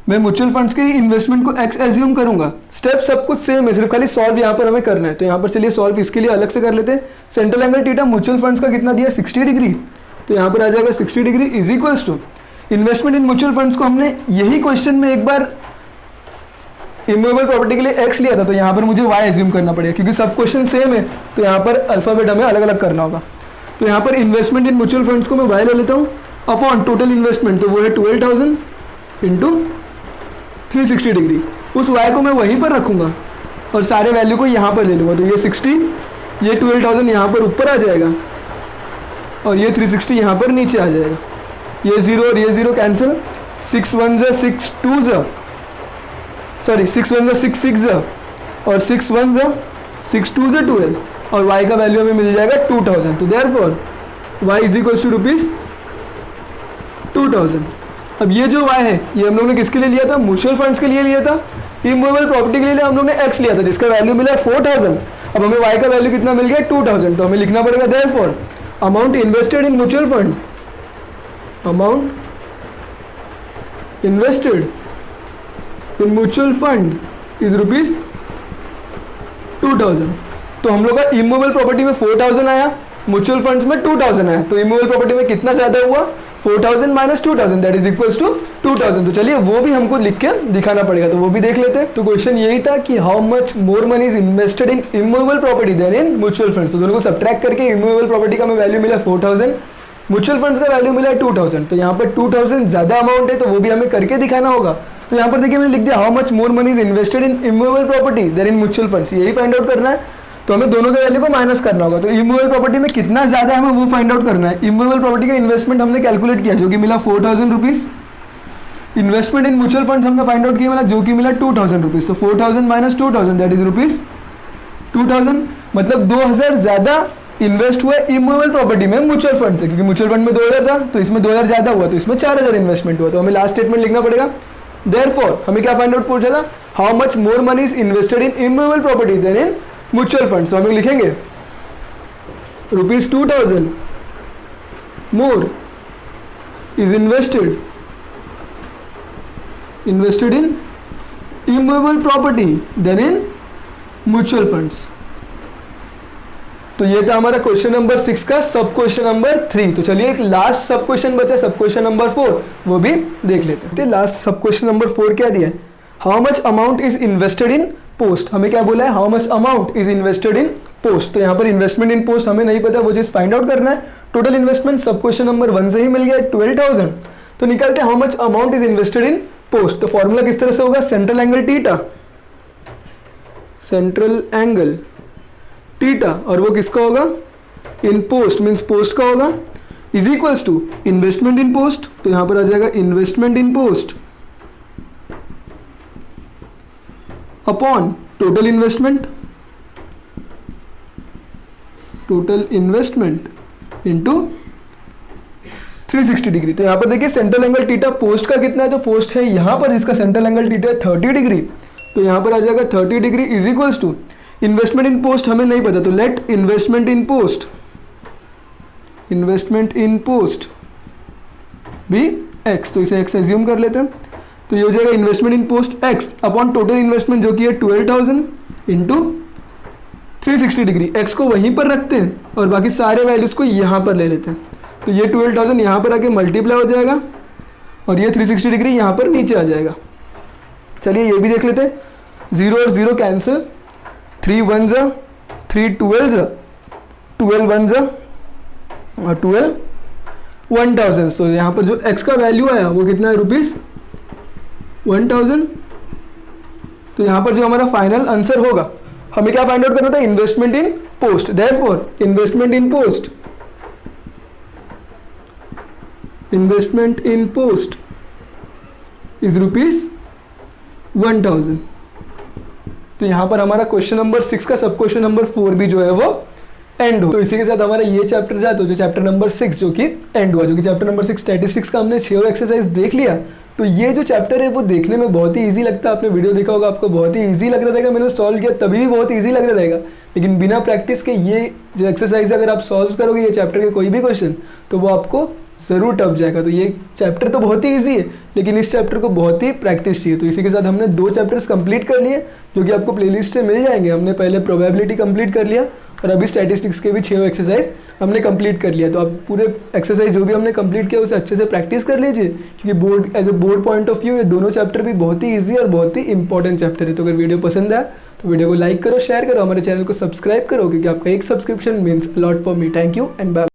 A: मैं म्यूचुअल फंड्स के इन्वेस्टमेंट को एक्स एज्यूम करूंगा। स्टेप सब कुछ सेम है, सिर्फ खाली सॉल्व यहाँ पर हमें करना है। तो यहाँ पर चलिए सॉल्व इसके लिए अलग से कर लेते हैं। Central angle theta mutual funds का कितना दिया, 60 डिग्री। तो यहाँ पर आ जाएगा 60 degree is equals to investment in mutual funds को हमने यही क्वेश्चन में एक बार इमूवेबल प्रॉपर्टी के लिए एक्स लिया था। तो यहाँ पर मुझे वाई एज्यूम करना पड़ेगा क्योंकि सब क्वेश्चन सेम है। तो यहाँ पर अल्फाबेट हमें अलग अलग करना होगा। तो यहाँ पर इन्वेस्टमेंट इन म्यूचुअल फंड्स को मैं वाई ले लेता हूँ अपॉन टोटल इन्वेस्टमेंट। तो वो है 12,000 इंटू 360 डिग्री। उस y को मैं वहीं पर रखूंगा और सारे वैल्यू को यहाँ पर ले लूँगा। तो ये 60, ये 12,000 यहाँ पर ऊपर आ जाएगा और ये 360 यहाँ पर नीचे आ जाएगा। ये 0 और ये 0 कैंसिल, 6 1 से 6 2 से, सॉरी 6 1 से 6 6 से और 6 1 से 6 2 से 12 और y का वैल्यू हमें मिल जाएगा 2,000। तो therefore y is equals to ₹2,000। अब ये जो y है ये हम लोग ने किसके लिए लिया था, म्यूचुअल फंड्स के लिए लिया था। इमूवेबल प्रॉपर्टी के लिए हम लोग ने x लिया था जिसका वैल्यू मिला 4,000। अब हमें y का वैल्यू कितना मिल गया, 2,000। तो हमें लिखना पड़ेगा therefore amount invested in mutual fund, amount invested in mutual fund is ₹2,000। तो हम लोग का इमूवेबल प्रॉपर्टी में 4,000 आया, म्यूचुअल फंड्स में 2,000 आया। तो इमूवेबल प्रॉपर्टी में कितना ज्यादा हुआ, 4,000 minus 2,000 that is equals to 2,000। तो चलिए वो भी हमको लिख के दिखाना पड़ेगा, तो वो भी देख लेते हैं। तो क्वेश्चन यही था कि how much more money is invested in immovable property than in mutual funds. तो दोनों को सब्ट्रैक्ट करके इमूवेबल प्रॉपर्टी का हमें वैल्यू मिला 4,000, म्यूचुअल फंड्स का वैल्यू मिला 2,000। तो यहाँ पर 2,000 ज्यादा अमाउंट है तो वो भी हमें करके दिखाना होगा। तो यहाँ पर देखिए मैंने लिख दिया how much more money is invested in immovable property than in mutual funds, यही फाइंड आउट करना है। तो हमें दोनों के वैल्यू को माइनस करना होगा। तो इमूवेबल प्रॉपर्टी में कितना ज़्यादा है हमें वो फाइंड आउट करना है। इमूवेबल प्रॉपर्टी का इन्वेस्टमेंट हमने कैलकुलेट किया जो कि मिला 4000 rupees. Investment in mutual funds हमने फाइंड आउट किया मिला जो कि मिला 2000 रुपीज़। तो 4000 माइनस 2000 दैट इज रुपीज़ 2000, मतलब 2000 ज़्यादा इन्वेस्ट हुआ इमूवेबल प्रॉपर्टी में म्यूचुअल फंड से, क्योंकि म्यूचुअल फंड में 2000 था तो इसमें 2000 ज़्यादा हुआ तो इसमें 4000 इन्वेस्टमेंट हुआ। तो हमें लास्ट स्टेटमेंट लिखना पड़ेगा। देयरफॉर हमें क्या फाइंड आउट पूछा था, how much more money is invested in immovable property than in mutual funds. तो हम लोग लिखेंगे rupees 2000 more is invested in immovable property than in mutual funds. तो ये था हमारा क्वेश्चन नंबर 6 का सब क्वेश्चन नंबर 3। तो चलिए एक लास्ट सब क्वेश्चन बचा, सब क्वेश्चन नंबर 4, वो भी देख लेते हैं। लास्ट सब क्वेश्चन नंबर 4 क्या दिया है, how much amount is invested in post. हमें क्या बोला है, how much amount is invested in post. तो यहाँ पर इन्वेस्टमेंट इन पोस्ट हमें नहीं पता, वो चीज फाइंड आउट करना है। टोटल इन्वेस्टमेंट सब क्वेश्चन नंबर 1 से ही मिल गया 12,000। तो निकालते हैं how much amount is invested in post. तो फॉर्मूला किस तरह से होगा, central angle theta, central angle theta, और वो किसका होगा, इन पोस्ट मींस पोस्ट का होगा, is equals to investment in post. तो यहां पर आ जाएगा investment in post upon total investment, total investment into 360 degree. तो यहाँ पर देखिए सेंट्रल एंगल थीटा पोस्ट का कितना है, तो पोस्ट है यहाँ पर जिसका सेंट्रल एंगल थीटा है 30 डिग्री। तो यहाँ पर आ जाएगा 30 degree is equals to investment in post हमें नहीं पता, तो let investment in post, investment in post भी x, तो इसे x एज्यूम कर लेते हैं। तो ये हो जाएगा investment in post x upon total investment जो कि है 12,000 इंटू 360 डिग्री। x को वहीं पर रखते हैं और बाकी सारे वैल्यूज को यहाँ पर ले लेते हैं। तो ये 12,000 यहाँ पर आके मल्टीप्लाई हो जाएगा और ये 360 डिग्री यहाँ पर नीचे आ जाएगा। चलिए ये भी देख लेते हैं, 0 और 0 कैंसिल, 3 1 जा, 3 12 जा, 12 1 जा और 12 1000। तो यहाँ पर जो x का वैल्यू आया वो कितना है, रुपीज़ 1000। तो यहाँ पर जो हमारा फाइनल आंसर होगा, हमें क्या फाइंड आउट करना था, investment in post. Therefore investment in post, investment in post is rupees 1000। तो यहां पर हमारा क्वेश्चन नंबर 6 का सब क्वेश्चन नंबर 4 भी जो है वो एंड हो। तो इसी के साथ हमारा ये चैप्टर जाता है जो चैप्टर नंबर 6 जो कि एंड हुआ, जो कि चैप्टर नंबर 6 स्टैटिस्टिक्स का हमने 6 एक्सरसाइज देख लिया। तो ये जो चैप्टर है वो देखने में बहुत ही इजी लगता है, आपने वीडियो देखा होगा आपको बहुत ही इजी लग रहा रहेगा, मैंने सॉल्व किया तभी भी बहुत इजी लग रहा रहेगा, लेकिन बिना प्रैक्टिस के ये जो एक्सरसाइज अगर आप सॉल्व करोगे ये चैप्टर के कोई भी क्वेश्चन तो वो आपको ज़रूर टफ जाएगा। तो ये चैप्टर तो बहुत ही इजी है लेकिन इस चैप्टर को बहुत ही प्रैक्टिस चाहिए। तो इसी के साथ हमने 2 चैप्टर्स कंप्लीट कर लिए जो कि आपको प्लेलिस्ट में मिल जाएंगे। हमने पहले प्रोबेबिलिटी कंप्लीट कर लिया और अभी स्टैटिस्टिक्स के भी 6 एक्सरसाइज हमने कंप्लीट कर लिया। तो आप पूरे एक्सरसाइज जो भी हमने कंप्लीट किया उसे अच्छे से प्रैक्टिस कर लीजिए, क्योंकि board as a board point of view ये दोनों चैप्टर भी बहुत ही ईजी और बहुत ही इंपॉर्टेंट चैप्टर है। तो अगर वीडियो पसंद आया तो वीडियो को लाइक करो, शेयर करो, हमारे चैनल को सब्सक्राइब करो, क्योंकि आपका एक subscription means a lot for me. Thank you and bye.